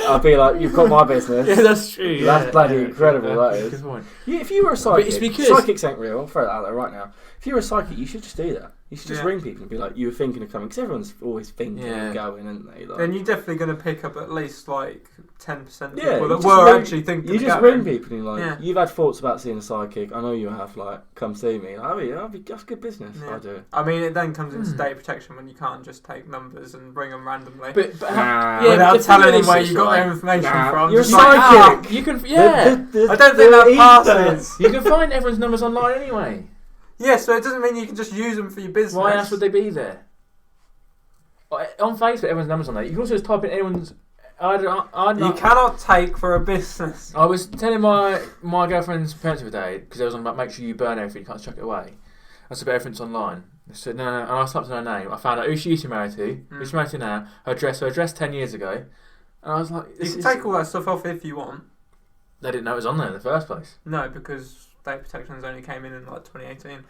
I'd be like, you've got my business. Yeah, that's true. That's bloody incredible, that is. Good point. Yeah, if you were a psychic, it's because- psychics ain't real. I'll throw that out there right now. If you were a psychic, you should just do that. You should just Yeah. ring people and be like, you were thinking of coming, because everyone's always thinking Yeah. of going, aren't they? Like, Then you're definitely going to pick up at least like 10% of yeah, people you that just were ring- actually thinking. You of just going. ring people and you're like, Yeah. you've had thoughts about seeing a psychic. I know you have. Like, come see me. Like, oh yeah, that's good business. Yeah. I do. I mean, it then comes into data protection when you can't just take numbers and ring them randomly But Nah. yeah, without the thing telling is, them where it's you got like- their information Nah, from. you're Just a like, psychic. You can, yeah. I don't think that passes. You can find everyone's numbers online anyway. Yeah, so it doesn't mean you can just use them for your business. Why else would they be there? On Facebook, everyone's numbers on there. You can also just type in anyone's. You cannot take for a business. I was telling my girlfriend's parents the other day, because they was on about make sure you burn everything, you can't chuck it away. I said, but everything's online. They said, no, and I typed in her name. I found out who she used to be married to, who she's married to now, her address 10 years ago. And I was like, You can take all that stuff off if you want. They didn't know it was on there in the first place. No, because data protections only came in like 2018.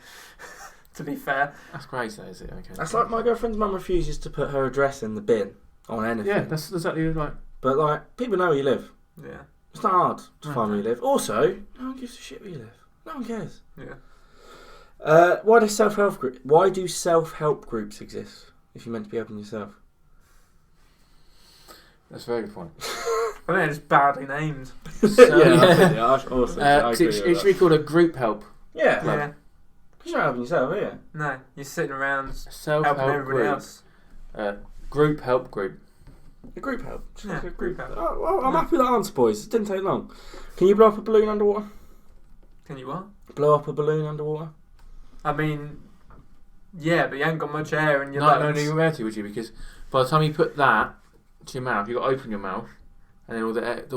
To be fair. That's crazy, though, is it? Okay. That's like my girlfriend's mum refuses to put her address in the bin on anything. Yeah, that's exactly like. But like, people know where you live. Yeah. It's not hard to Okay. find where you live. Also, no one gives a shit where you live. No one cares. Yeah. Why do self-help groups exist if you're meant to be helping yourself? That's a very good point. I think it's badly named. So, yeah. Awesome. I agree it with should be that. called a group help. Yeah. Yeah. Because you're not helping yourself, are you? No, you're sitting around Self-help helping everybody group. else. Group help group. A group help. Yeah, A group help. Oh, well, I'm happy with that answer, boys. It didn't take long. Can you blow up a balloon underwater? Can you what? Blow up a balloon underwater? I mean, yeah, but you ain't got much air in your No, lungs. you were to, would you? Because by the time you put that to your mouth, you've got to open your mouth, and then all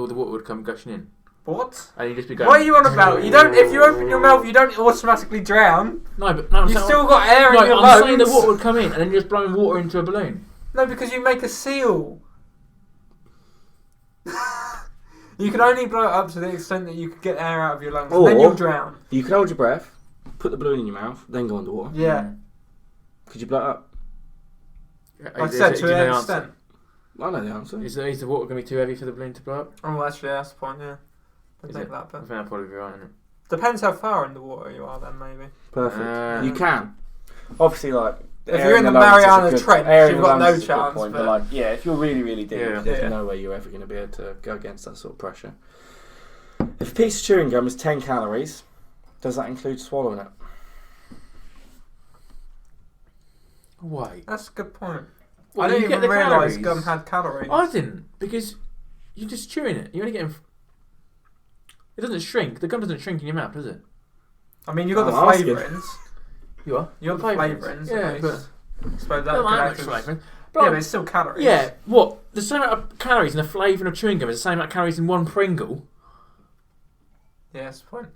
the water would come gushing in. What? And you just be going. What are you on about? You don't. If you open your mouth, you don't automatically drown. No, but no, I'm You've saying, still got air no, in your I'm lungs. saying the water would come in, and then you're just blowing water into a balloon. No, because you make a seal. You can only blow it up to the extent that you can get air out of your lungs, and then Or- you'll drown. You can hold your breath, put the balloon in your mouth, then go underwater. Yeah, Could you blow it up? I said to an extent. I know the answer. Is the water going to be too heavy for the balloon to blow up? Oh, actually, that's the point. Yeah, I Is think it? that, I but think that'd probably be right, isn't it? depends how far in the water you are. Then maybe. Perfect. You can. Obviously, like... If air you're in the lungs is a Mariana good- Trench, air in you've the got lungs no is a good chance, point, but- like, yeah, if you're really, really deep, Yeah. there's Yeah. no way you're ever going to be able to go against that sort of pressure. If a piece of chewing gum is 10 calories, does that include swallowing it? Wait. That's a good point. Well, I didn't you get even the realise calories. gum had calories. I didn't, because you're just chewing it. You're only getting. It doesn't shrink. The gum doesn't shrink in your mouth, does it? I mean, you got the I'm asking. flavourings. You are. You got the flavourings. Yeah, at but least. I suppose that not could that act much as- flavouring. Yeah, but it's still calories. Yeah, what? The same amount of calories in the flavour of chewing gum is the same amount of calories in one Pringle? Yeah, that's the point.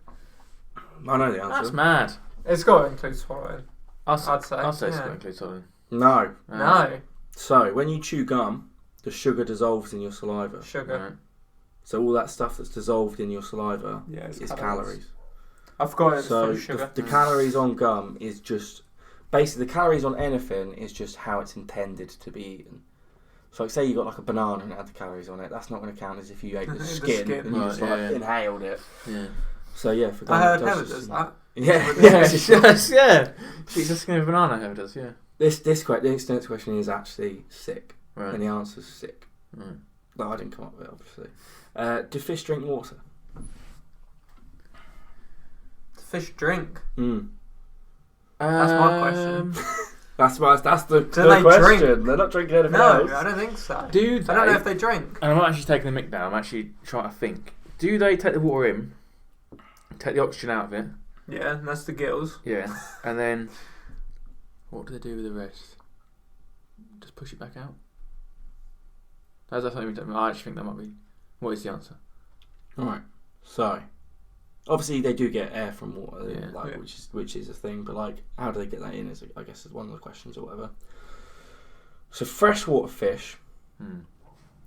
I know the answer. That's mad. It's got to include swallowing. I'd say, it's yeah. got to include something. No. No. So, when you chew gum, the sugar dissolves in your saliva. Sugar. Right. So all that stuff that's dissolved in your saliva Yeah, it's is calories. I forgot it's So full of sugar. the calories on gum is just... Basically, the calories on anything is just how it's intended to be eaten. So, like, say you got like a banana and it had the calories on it, that's not going to count as if you ate the The skin, skin. and you Right, just yeah. inhaled it. Yeah. So yeah, for gum, I heard it Heather does does just- that. Yeah, Yeah, she does, yeah. She's just skin of banana, whoever does, yeah. the next question is actually sick, Right. and the answer's sick. Right. No, I didn't come up with it, obviously. Do fish drink water? Fish drink. That's my question. That's the they question. drink? They're not drinking anything No, else. I don't think so. Do they? I don't know if they drink. And I'm not actually taking the mic now, I'm actually trying to think. Do they take the water in, take the oxygen out of it, Yeah, and that's the gills. yeah, and then what do they do with the rest? Just push it back out? That's something we don't. I actually think that might be. What is the answer? Alright, so obviously they do get air from water, Yeah. like, Yeah. which is a thing, but like how do they get that in is I guess is one of the questions or whatever. So freshwater fish,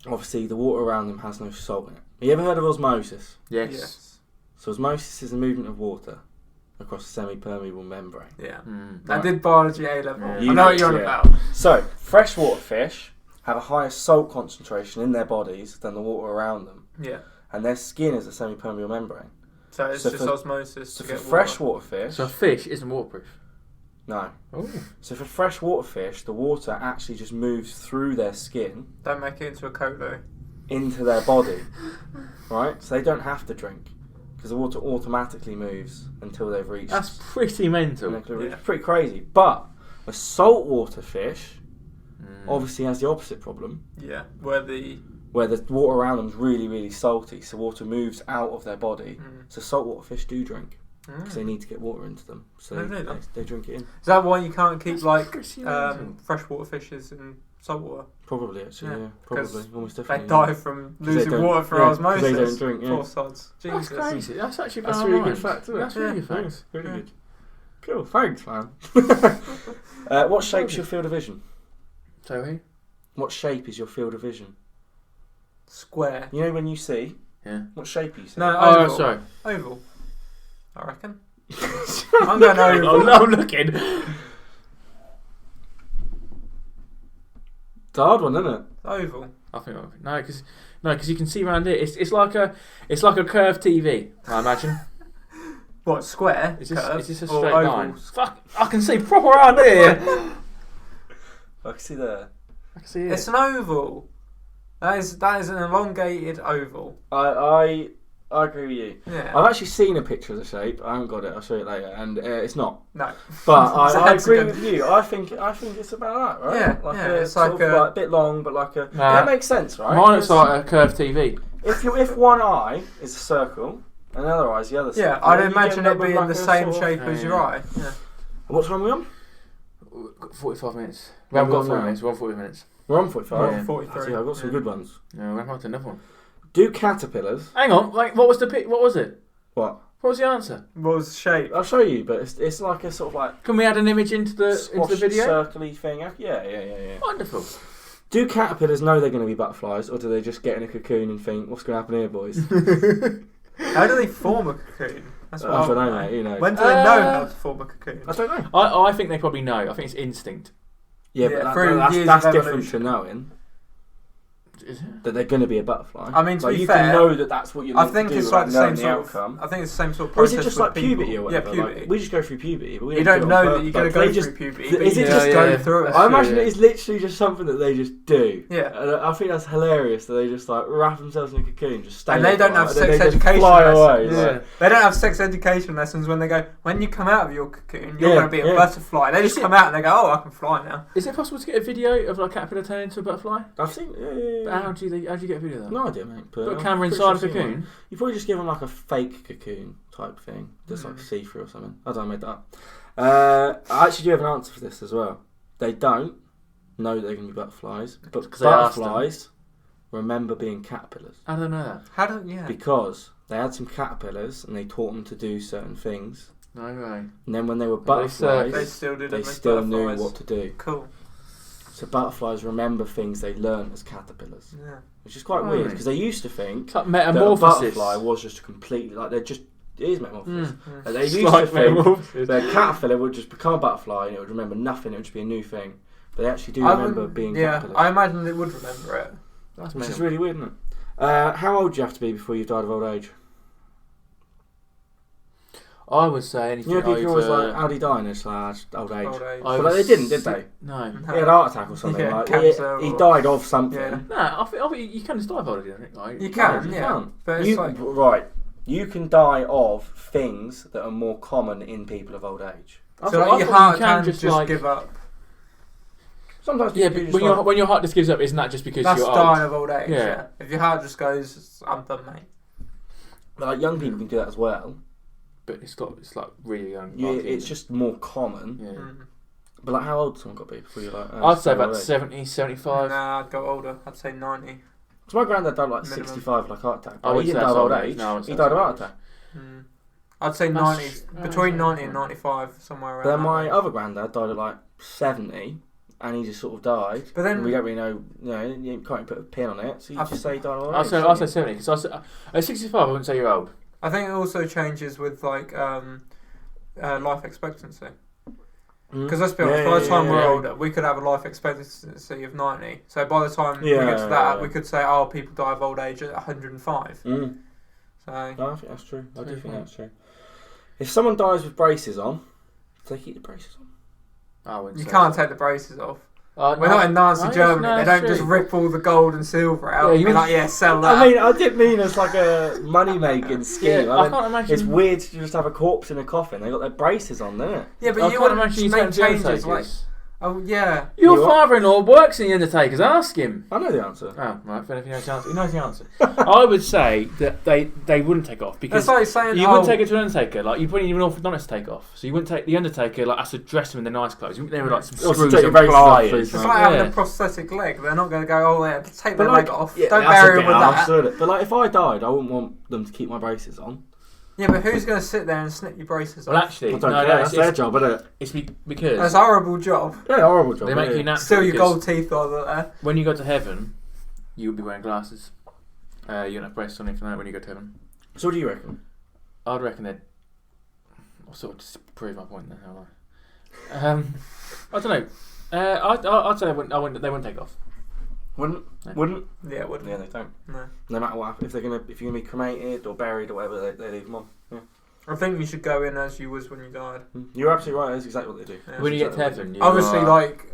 obviously the water around them has no salt in it. Have you ever heard of osmosis? Yes. So osmosis is the movement of water across a semi-permeable membrane. Yeah. Mm. I did biology A level. Yeah. I know what you're on Yeah. about. So freshwater fish have a higher salt concentration in their bodies than the water around them, Yeah. and their skin is a semi-permeable membrane. So it's So just for- osmosis So to for get water. freshwater fish, So fish isn't waterproof. No. Oh. So for freshwater fish, the water actually just moves through their skin Don't make it into a coat though. into their body, right? So they don't have to drink because the water automatically moves until they've reached. That's pretty mental. It's pretty crazy. But a saltwater fish obviously has the opposite problem, Yeah, where the water around them is really, really salty, so water moves out of their body. So saltwater fish do drink because they need to get water into them, so they drink it in. Is that why you can't keep That's pretty amazing. freshwater fishes in saltwater? Probably, actually, Yeah, yeah, probably, 'cause almost They definitely. die from 'Cause they losing don't- water for yeah, 'cause osmosis. they don't drink, yeah. Poor sods. That's Jesus. crazy. That's actually That's a blown really my good mind. fact, isn't it? That's really good Thanks. fact. Really good. Cool, thanks, man. What shape's your field of vision? So What shape is your field of vision? Square. You know when you see? Yeah. What shape are you see? No, Oh, oval. sorry. Oval. I reckon. I'm going oval. I'm looking. It's a hard one, isn't it? Oval. I think because you can see around it. It's like a curved TV. I imagine. What, square? Is curve, this a or straight oval? line? Fuck! I can see proper around here. I can see there. I can see it. It's an oval. That is an elongated oval. I agree with you. Yeah. I've actually seen a picture of the shape. I haven't got it. I'll show you later. And it's not. No. But It's a I agree hexagon. with you. I think it's about that, right? Yeah, Like yeah, a, it's sort like of a- like a bit long, but like a. Nah. That makes sense, right? Mine looks 'Cause like a curved TV. if one eye is a circle and the other eye is the other Yeah, circle. I'd then you imagine get it being like the a same sort of- shape as your Yeah. eye. Yeah. What time are we on? 45 minutes. We haven't got 40 minutes. We're on 40 minutes. We're on 45. Yeah. 43. Yeah, I've got some good ones. No, we haven't got another one. Do caterpillars? Hang on. Like, what was it? What? What was the answer? What was the shape? I'll show you, but it's like a sort of like Can we add an image into the squashy, video? circly thing. Yeah. Wonderful. Do caterpillars know they're going to be butterflies, or do they just get in a cocoon and think, "What's going to happen here, boys"? How do they form a cocoon? That's what I don't I know, want to mate. You know. When do they know how to form a cocoon? I don't know. I think they probably know. I think it's instinct. Yeah, Yeah, but through years that's of different evolution. to knowing Is it? that they're going to be a butterfly. I mean, to like, be you fair, can know that that's what you're I meant think to do it's like the without same knowing sort the outcome. of. I think it's the same sort of Or is process. it just with like puberty people. or whatever? Yeah, puberty. Like, we just go through puberty, but we You don't don't do it on know that you're going to purpose. go They through just- puberty. Is it but just you go through it? I imagine true, it is literally just something that they just do. Yeah. And I think that's hilarious that they just like wrap themselves in a cocoon, just stay And they there don't for a have while, and then sex they just education fly lessons. away. Yeah. Like, They don't have sex education lessons when they go, when you come out of your cocoon, you're Yeah, going to be a yeah. butterfly. They just Is it- come out and they go, oh, I can fly now. Is it possible to get a video of like a caterpillar turning into a butterfly? I've seen. But how do you get a video of that? No idea, mate. But Put a I'm camera pretty inside a sure I've seen cocoon. one. You probably just give them like a fake cocoon type thing, just like Mm. see-through or something. I don't know, I made that up. I actually do have an answer for this as well. They don't know that they're going to be butterflies, but 'Cause they asked them. butterflies remember being caterpillars How do they know that? How do yeah? because they had some caterpillars and they taught them to do certain things. No way. And then when they were They butterflies, They still did they it with still knew butterflies. what to do. Cool. So butterflies remember things they learnt as caterpillars, Yeah. which is quite Right. weird because they used to think It's like that a metamorphosis. butterfly was just completely like they're just it is metamorphosis. Mm. Like, they It's used like to think metamorphosis. that a caterpillar would just become a butterfly and it would remember nothing. It would just be a new thing. But they actually do remember being caterpillars, I imagine they would remember it. That's which is mental. really weird, isn't it? How old do you have to be before you've died of old age? I would say anything You know, people are always over... like, "How'd he die?" And it's like old age. Old age. over But like, they didn't, did they? No. He had a heart attack or something. Yeah, like cancer he or- died of something. Yeah. No, I think you can just die of old age, I think. Like, You can, You yeah. can't. But it's You, like, right. You can die of things that are more common in people of old age. I so thought- like I your thought heart you can just, just like... give up. Sometimes Yeah, people but just like, when your heart just gives up, isn't that just because That's you're dying old? of old age. Yeah. Yeah. If your heart just goes, I'm done, mate. but like young people can do that as well. But it's like really young. Yeah, like, it's just more common. Yeah. Mm. But like, how old someone got to be before you're like? I'd say old about age? 70, 75. Nah, I'd go older. I'd say 90. So my granddad died like Minimum. 65 like heart attack. I But would he didn't say die of that's old old age. age. No, I would say He that's died of old heart age. attack. Mm. I'd say That's- 90, that's between okay. 90 and 95, somewhere around. But then that my range. other granddad died at like 70, and he just sort of died. But then And we don't really know. You know, you can't really put a pin on it. So you I just say he died of old I'll age. say, don't you? 70. Because at 65, I wouldn't say you're old. I think it also changes with like life expectancy. Because let's be honest, by the time we're older, we could have a life expectancy of 90. So by the time we get to that, we could say, oh, people die of old age at 105. Mm. So No, I think that's true. I do think Yeah. that's true. If someone dies with braces on, do they keep the braces on? I wouldn't You say can't so. take the braces off. We're We're not in Nazi Germany. No, they don't just rip all the gold and silver out and be like, yeah, sell that. I mean, I didn't mean it's like a money-making scheme. Yeah, I I mean, can't imagine. it's weird to just have a corpse in a coffin. They got their braces on, don't it? Yeah, but I you can't wouldn't imagine you make take changes like... Undertakers. Oh, yeah. Your You what? father-in-law works in the Undertakers. Ask him. I know the answer. Oh, right. Fair enough. He knows the answer. I would say that they wouldn't take off because That's like saying, you wouldn't take it to an Undertaker. Like you wouldn't even orthodontist take off. So you wouldn't take the Undertaker like has to dress them in the nice clothes. You wouldn't there with like some Also screws take your and very pliers. fast It's food, like right? having a prosthetic leg. They're not going to go, oh, yeah, take their like, leg off. yeah, Don't that's bury a them bit with that. absurd. But like, if I died, I wouldn't want them to keep my braces on. Yeah, but who's going to sit there and snip your braces Well, off? actually, I don't no, care. That's their job, isn't it? It's because That's a horrible job. Yeah, horrible job. they make you natural. Still your because gold teeth are there. when you go to heaven, you will be wearing glasses. You don't have braces on anything like that when you go to heaven. So what do you reckon? I'd reckon they'd. I'll sort of just prove my point then, haven't I? I don't know. I'd say they wouldn't take off. Wouldn't? No. Wouldn't? Yeah, wouldn't Yeah, they don't. No. No matter what, if you're gonna be cremated or buried or whatever, they leave them on. Yeah. I think you should go in as you was when you died. You're absolutely right. That's exactly what they do. Yeah. When you get to heaven, you Obviously, are, like,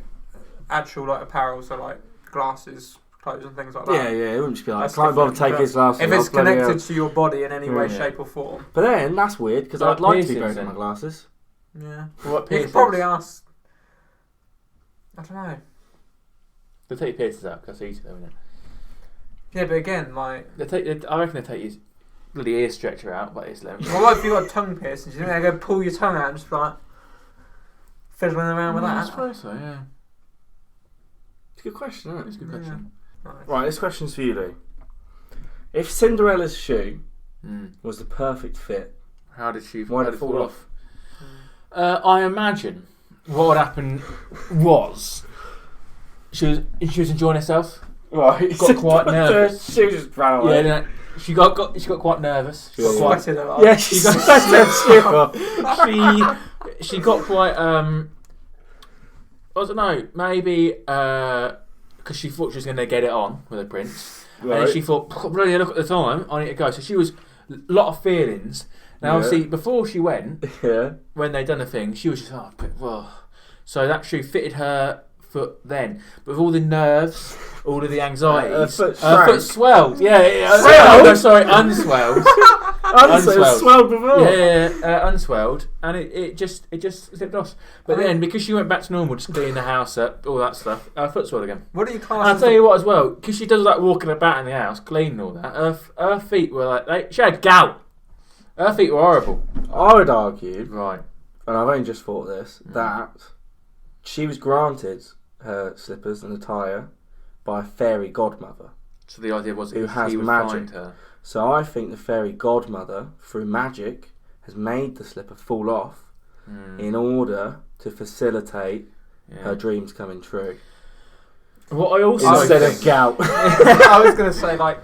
actual, like, apparel, so, like, glasses, clothes and things like that. Yeah, yeah. It wouldn't just be like, That's can't bother different, take but his glasses If it's off, bloody connected hell. to your body in any way, Yeah. shape or form. But then that's weird because Like I'd like to be piercings buried in then. my glasses. Yeah. what You piercings? could probably ask... I don't know. They'll take your piercings out because that's easy though, isn't it? Yeah, but again, like... I reckon they take your bloody ear stretcher out, but it's level. Well, like if you got tongue piercings, you think they're going to pull your tongue out and just like... fiddling around with I that? suppose so, yeah. It's a good question, isn't That's it? a good question. Nice. Right, this question's for you, Lou. If Cinderella's shoe Mm. was the perfect fit, How did she Why how did it did fall off? I imagine what would happen was she was enjoying herself. right? Got quite nervous. She just ran away. Yeah, no, she got quite nervous. She got quite, Sweated a lot. Yeah, she got she got quite I don't know, maybe because she thought she was going to get it on with her prince, and then she thought, bloody look at the time, I need to go. So she was a lot of feelings. Now, obviously, before she went, Yeah. when they'd done the thing, she was just so that shoe fitted her foot then, but with all the nerves, all of the anxieties, Her foot her foot shrank. swelled. Yeah, Swelled? no, sorry, unswelled. Unswelled. Swelled before. Yeah, unswelled, and it just slipped off. But then, because she went back to normal, just cleaning the house up, all that stuff, her foot swelled again. What do you And class I'll as tell you what as well, because she does like walking about in the house, cleaning all that. Her feet were like she had gout. Her feet were horrible. I would argue, Right. and I've only just thought this, that she was granted her slippers and attire by a fairy godmother. So the idea was Who has he would magic. find her. So I think the fairy godmother, through magic, has made the slipper fall off in order to facilitate her dreams coming true. What I also Instead think, of gout. I was going to say, like,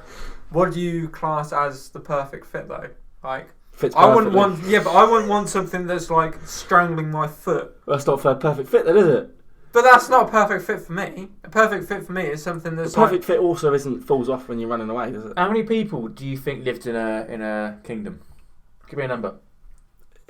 what do you class as the perfect fit, though? Like, Fits I wouldn't perfectly. want... Yeah, but I wouldn't want something that's, like, strangling my foot. That's not a perfect fit then, is it? But that's not a perfect fit for me. A perfect fit for me is something The that's perfect fit also falls off when you're running away, does it? how many people do you think lived in a kingdom? Give me a number.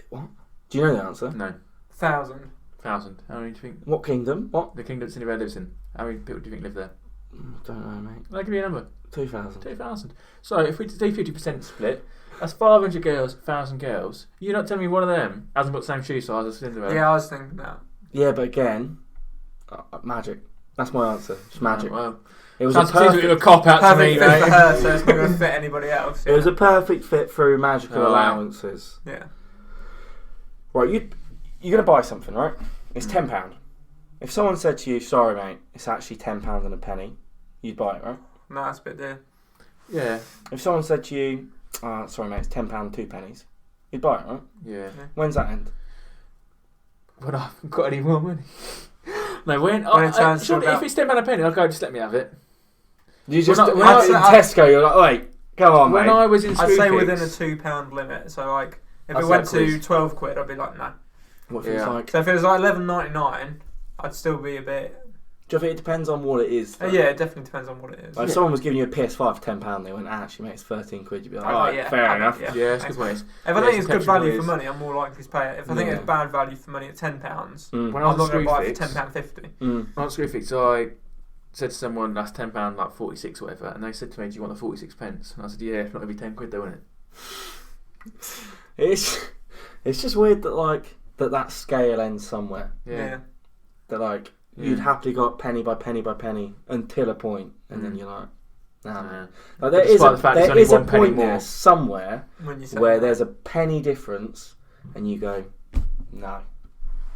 What? Do you know the answer? No, 1,000. 1,000. How many do you think What kingdom? What? the kingdom Cinderella lives in? How many people do you think live there? I don't know, mate. I'll give you a number. 2,000. 2,000. So if we do 50% split, that's 500 girls, 1,000 girls. You're not telling me one of them hasn't got the same shoe size as Cinderella? Yeah, I was thinking that. Yeah, but again, magic. That's my answer. Just magic. Well, It was sounds a seems a bit perfect. of a cop out to Perfect me, fit mate. for her, so it's not going to fit anybody else. It was a perfect fit through magical Oh, wow. allowances. Yeah. Right, you're gonna buy something, right? It's £10. If someone said to you, "Sorry, mate, it's actually £10 and a penny," you'd buy it, right? No, that's a bit dear. Yeah, If someone said to you, "Sorry, mate, it's £10 2 pennies," you'd buy it, right? yeah. When's that end? When I haven't got any more money. No, When it turns to surely about- if it's £10 a penny, I'll go, just let me have it. You just When I- in when I- Tesco, you're like, "Wait, come on, When mate." I was in I'd say Screwfix- within a £2 limit. So, like, if That's it went that to quiz. 12 quid, I'd be like, no. What if it's Yeah. like? So if it was like 11.99, I'd still be a bit... Do you think it depends on what it is? Yeah, it definitely depends on what it is. Like if someone was giving you a PS5 for £10, they went, actually, mate, it's 13 quid. You'd be like, Oh, alright, yeah. fair enough. Yeah, it's good ways. If I think it's good potential value is- for money, I'm more likely to pay it. If I think it's bad value for money at £10, Mm. When I'm I was not going to buy it Screwfix, for £10.50. Mm. I was Screwfix, so I said to someone that's £10, like 46 or whatever, and they said to me, "Do you want the 46 pence?" And I said, "Yeah, if not, it'd be 10 quid, though, wouldn't it?" It's just weird that like that scale ends somewhere. Yeah. That like you'd happily got penny by penny by penny until a point, and then you're like, nah. Yeah. Like, there Despite the fact there's there only is a one penny point there more. somewhere When you say where that. there's a penny difference, and you go, no.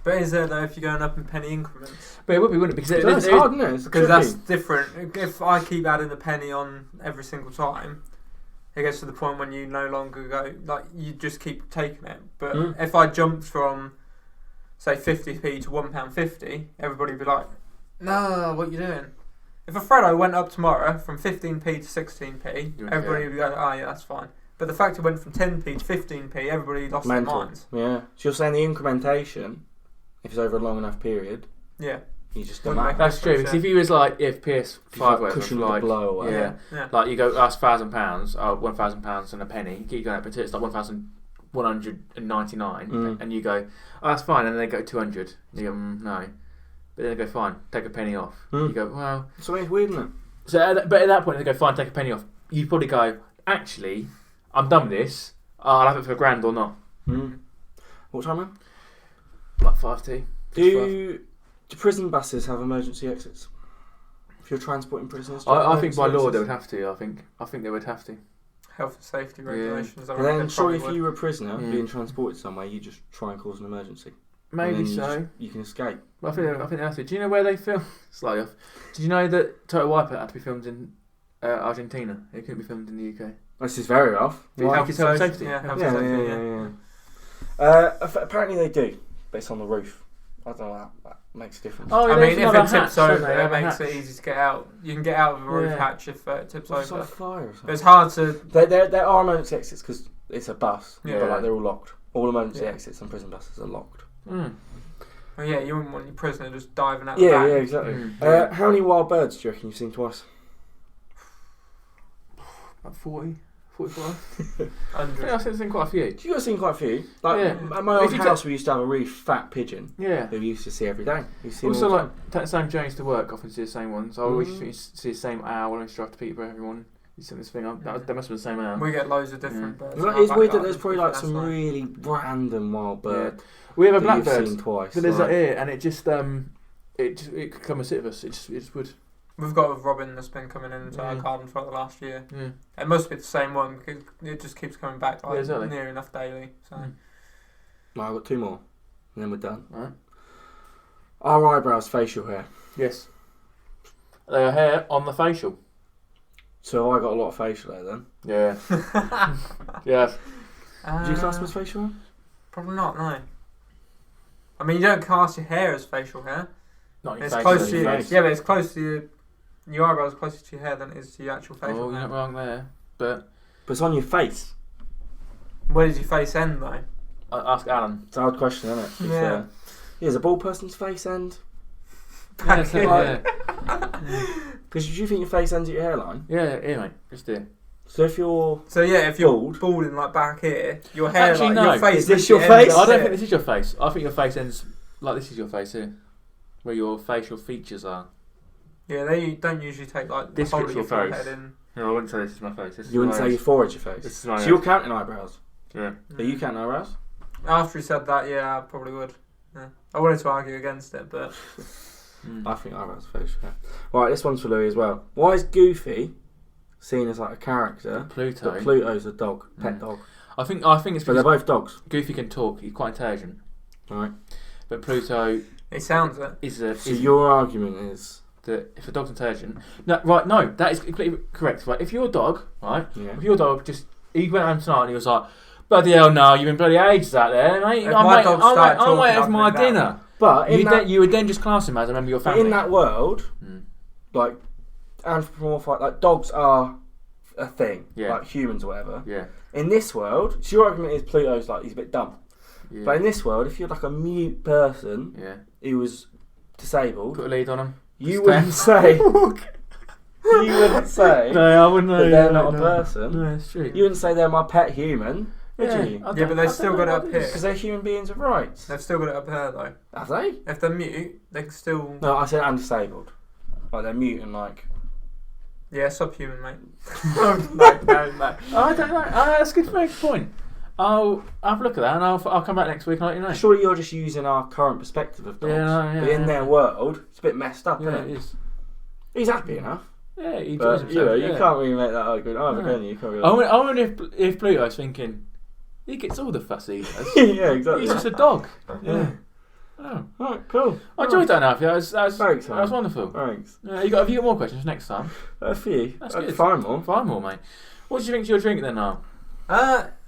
But is there though if you're going up in penny increments? But it would be, wouldn't it? Because It's hard, isn't it? It's Because tricky. that's different. If I keep adding a penny on every single time, it gets to the point when you no longer go, like, you just keep taking it. But if I jumped from, say, 50p to £1.50, everybody would be like, no, what are you doing? If a Freddo went up tomorrow from 15p to 16p, You would everybody would be going, oh yeah, that's fine. But the fact it went from 10p to 15p, everybody lost their Mental. minds. Yeah. So you're saying the incrementation, if it's over a long enough period, Yeah. you just Wouldn't don't make matter. That's true. Because if you was like, if PS5 whatever, Cushion the like, blow or whatever. yeah, like you go, that's £1,000, £1,000 and a penny. You keep going up until it's like 1,199, and you go, oh, that's fine, and then they go 200. You go, no, but then they go, fine, take a penny off. You go, well, So it's weird, isn't it? so but at that point they go, fine, take a penny off. You probably go, actually, I'm done with this. I'll have it for £1,000 or not. What time, man? Like 5t. Do prison buses have emergency exits? If you're transporting prisoners, I think by law exits? they would have to. I think they would have to. Health and safety regulations. I But reckon then, surely, probably if would. you were a prisoner being transported somewhere, you just try and cause an emergency. Maybe And then so. You can escape. I think they have to. Do you know where they film? Slightly off. Did you know that Total Wipeout had to be filmed in Argentina? It couldn't be filmed in the UK. This is very off. Health Health and and safety. safety. Yeah, health Yeah, and safety. Apparently they do, but it's on the roof. I don't know. That makes a difference. Oh, I there's mean, if another it hatch, tips don't over, they? They it have a makes hatch. it easy to get out. You can get out of a roof Yeah. hatch if it tips It's over. like fire or But something. it's hard to. There are emergency exits because it's a bus, Yeah. but like they're all locked. All emergency Yeah. exits and prison buses are locked. Well, yeah, you wouldn't want your prisoner just diving out Yeah, the back. yeah, exactly. Yeah. How many wild birds do you reckon you've seen twice? About 40, 45. I 100. think I've seen quite a few. You have seen quite a few. Like Yeah. at my If old you house, we used to have a really fat pigeon Yeah. who we used to see every day. You see him Also, all the like, time. take the same journeys to work, often see the same ones. I always see the same owl. I used to drive to Peterborough every morning. You sent this thing up. That must have been the same owl. We get loads of different birds. Well, in our it's back weird that garden, there's probably like that's some nice. really random wild bird We have a that you've blackbird. seen twice. But there's like- that here, and it just it could come and sit with us. It just would. We've got a robin that's been coming into our Yeah. garden for the last year. Yeah. It must be the same one because it just keeps coming back like, Yeah, exactly. near enough daily. So No, I've got two more, and then we're done. Right. Are eyebrows facial hair? Yes. They are hair on the facial. So I got a lot of facial hair then. Yeah. Yeah. Do you class them as facial hair? Probably not. No. I mean, you don't cast your hair as facial hair. Not your It's face, close on to your your, face. yeah, but it's close to your eyebrows closer to your hair than it is to your actual facial Oh, you're hair. not wrong there. But But it's on your face. Where does your face end though? ask Alan. It's a hard question, isn't it? to be Yeah. fair? Yeah, is a bald person's face end? Back in. yeah. Because do you think your face ends at your hairline? Yeah, mate. Just there. So if you're So yeah, if you're Bald. balding like back here, your hair, Actually, like no. your face. Is this literally your ends face? I up don't here. think this is your face. I think your face ends like this is your face here, where your facial features are. Yeah, they don't usually take like the This whole fits of your your face. forehead in. No, I wouldn't say this is my face. This is you wouldn't my say your forehead's your face. This is my So nose. you're counting eyebrows. Yeah. Are you counting eyebrows? After he said that, yeah, I probably would. Yeah. I wanted to argue against it, but I think eyebrows are facial hair. Right, this one's for Louis as well. Why is Goofy seen as like a character, Pluto. but Pluto's a dog, pet dog? I think it's But they're because both dogs. Goofy can talk. He's quite intelligent. Right. But Pluto it sounds it. is So your argument is that if a dog's intelligent, no, that is completely correct. Right, if your dog, right, yeah. if your dog he went home tonight and he was like, bloody hell, no, you've been bloody ages out there, mate. If my dog started I'm waiting talking, for my I'd do that. dinner. But You would then just class him as a member of your family. in that world, Mm. like anthropomorphic, like dogs are a thing, Yeah. like humans or whatever. Yeah. In this world, so your argument is Pluto's like he's a bit dumb. But Yeah. in this world, if you're like a mute person Yeah. who was disabled, Put a lead on him. You wouldn't say. You wouldn't say. No, I wouldn't know. That they're not a person. No, it's true. You wouldn't say they're my pet human, would you? Yeah, but they've still got it up here. Because they're human beings with rights. They've still got it up here though. Have they? If they're mute, they can still. No, I said undisabled. Like they're mute and like. Yeah, subhuman, mate. No. I don't know. That's a good point. I'll have a look at that and I'll come back next week and let you know. Surely you're just using our current perspective of dogs. Yeah, but in their world, it's a bit messed up, Yeah, isn't it it? is. He's happy enough. Yeah, he But, enjoys you know, himself. you can't really make that argument either, No. can you? You can't really... I wonder if Pluto's thinking, he gets all the fuss he does. yeah, exactly. He's just a dog. Yeah. Oh. Alright, cool. I enjoyed that enough. Yeah, that was Thanks, man. wonderful. Thanks. You got a few more questions next time. A few. That's good. 5 more. 5 more, mate. What do you think to your drink then, Niall?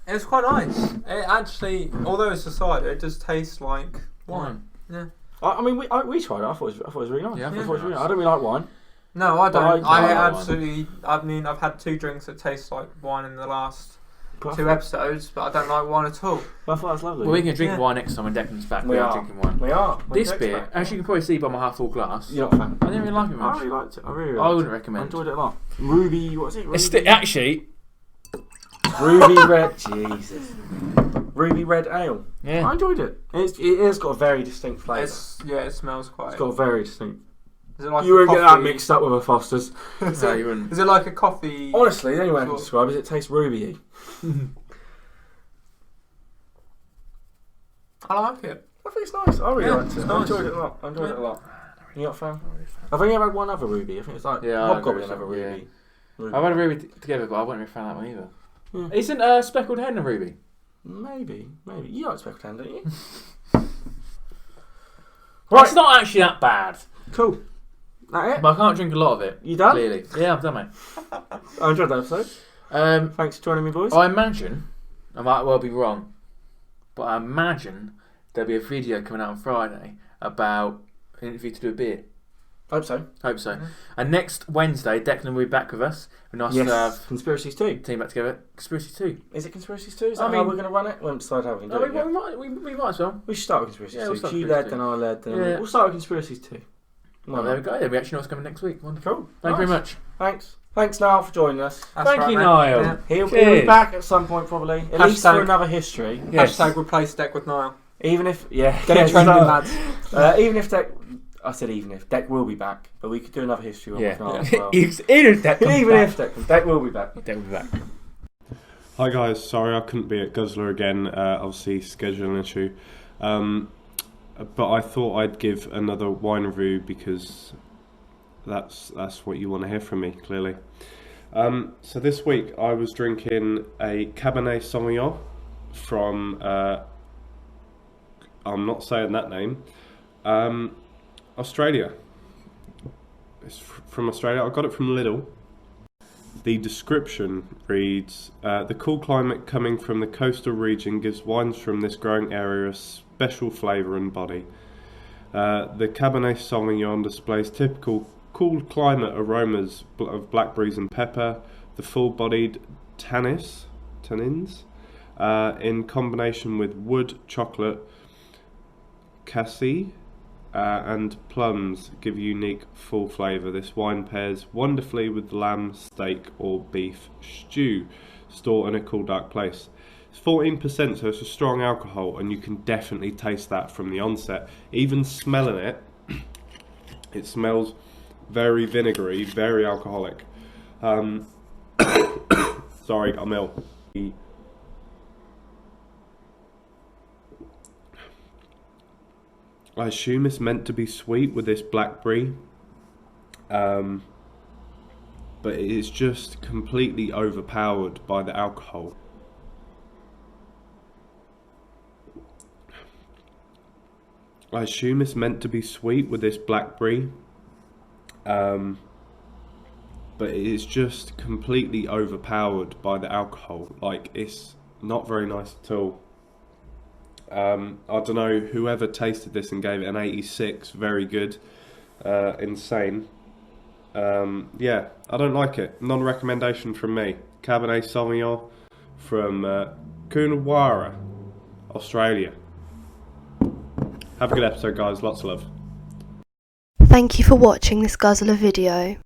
It was quite nice. It actually, although it's a cider, it does taste like wine. Yeah. I mean, we tried it. I thought it was really nice. Yeah, I I, thought it thought it was was really nice. nice. I don't really like wine. No, I don't. But I I like absolutely. I mean, I've had 2 drinks that taste like wine in the last But 2 episodes, but I don't like wine at all. I thought that was lovely. Well, we can drink Yeah. wine next time when Declan's back. We We are are. drinking wine. We are. This beer, as you can probably see by my half full glass, You're not a fan. I didn't really like it I much. really liked it. I really I liked wouldn't it. I recommend. enjoyed it a lot. Ruby, what is it? Ruby, It's actually, Ruby Red. Jesus. Ruby Red Ale. yeah. I enjoyed it. It has got a very distinct flavour. It smells quite. It's got a very distinct. Is it like You a won't get that coffee- mixed up with a Foster's. Is No, it, you wouldn't. is it like a coffee? Honestly, the only way I can Sure. describe it is it tastes ruby-y. I like it. I think it's nice. I really Yeah, liked it. it's I nice. enjoyed it a lot. I enjoyed it a lot. You not a fan? Not really a fan. I've only ever had one other ruby. I think it's like Yeah, I Hobgoblin agree have a with ruby. Ruby. I've had a ruby together, but I wasn't really a fan of that one either. Yeah. Isn't speckled hen a ruby? Maybe. You like speckled hen, don't you? It's not actually that bad, Cool. That it? but I can't drink a lot of it. You done? Clearly, yeah, I'm done, mate. I enjoyed that episode. Thanks for joining me, boys. I imagine, I might well be wrong, but I imagine there'll be a video coming out on Friday about an interview to do a beer. Hope so. Hope so. And next Wednesday, Declan will be back with us. It'll be nice to have Conspiracies 2. team back together. Conspiracy 2. Is it Conspiracies 2? Is that I how mean- we're going to run it? We haven't decided how we can do No, it yet. we might as well. We should start with Conspiracies Yeah, 2. we'll start You with led, Conspiracy then I led, then Yeah. we'll start with Conspiracies 2. Well, there we go. Then we actually know what's coming next week. Wonderful. Cool. Thank you very Nice. much. Thanks. Thanks, Niall, for joining us. That's Thank right, you, mate. Niall. Yeah. He'll be Cheers. back at some point, probably. At least Hashtag- for another history. Yes. Hashtag replace Deck with Niall. Even if, yeah. Get it trending, lads. Even if Deck, I said even if, Deck will be back, but we could do another history one Yeah. with Niall as well. Even if Deck comes Even back. if Deck will be back. Deck will be back. Hi guys, sorry I couldn't be at Guzzler again, obviously scheduling issue. But I thought I'd give another wine review because that's what you want to hear from me, clearly. So this week I was drinking a Cabernet Sauvignon from, I'm not saying that name, Australia. It's from Australia. I got it from Lidl. The description reads, the cool climate coming from the coastal region gives wines from this growing area a special flavour and body. The Cabernet Sauvignon displays typical cool climate aromas of blackberries and pepper, the full-bodied tannins, in combination with wood, chocolate, cassis, and plums give unique full flavour. This wine pairs wonderfully with lamb, steak or beef stew stored in a cool dark place. It's 14%, so it's a strong alcohol, and you can definitely taste that from the onset. Even smelling it, it smells very vinegary, very alcoholic. Sorry, I'm ill. I assume it's meant to be sweet with this blackberry, but it is just completely overpowered by the alcohol. I assume it's meant to be sweet with this blackberry, but it is just completely overpowered by the alcohol. Like, it's not very nice at all. I don't know, whoever tasted this and gave it an 86, very good, insane. Yeah, I don't like it. Non-recommendation from me. Cabernet Sauvignon from Coonawarra, Australia. Have a good episode, guys. Lots of love. Thank you for watching this Guzzler video.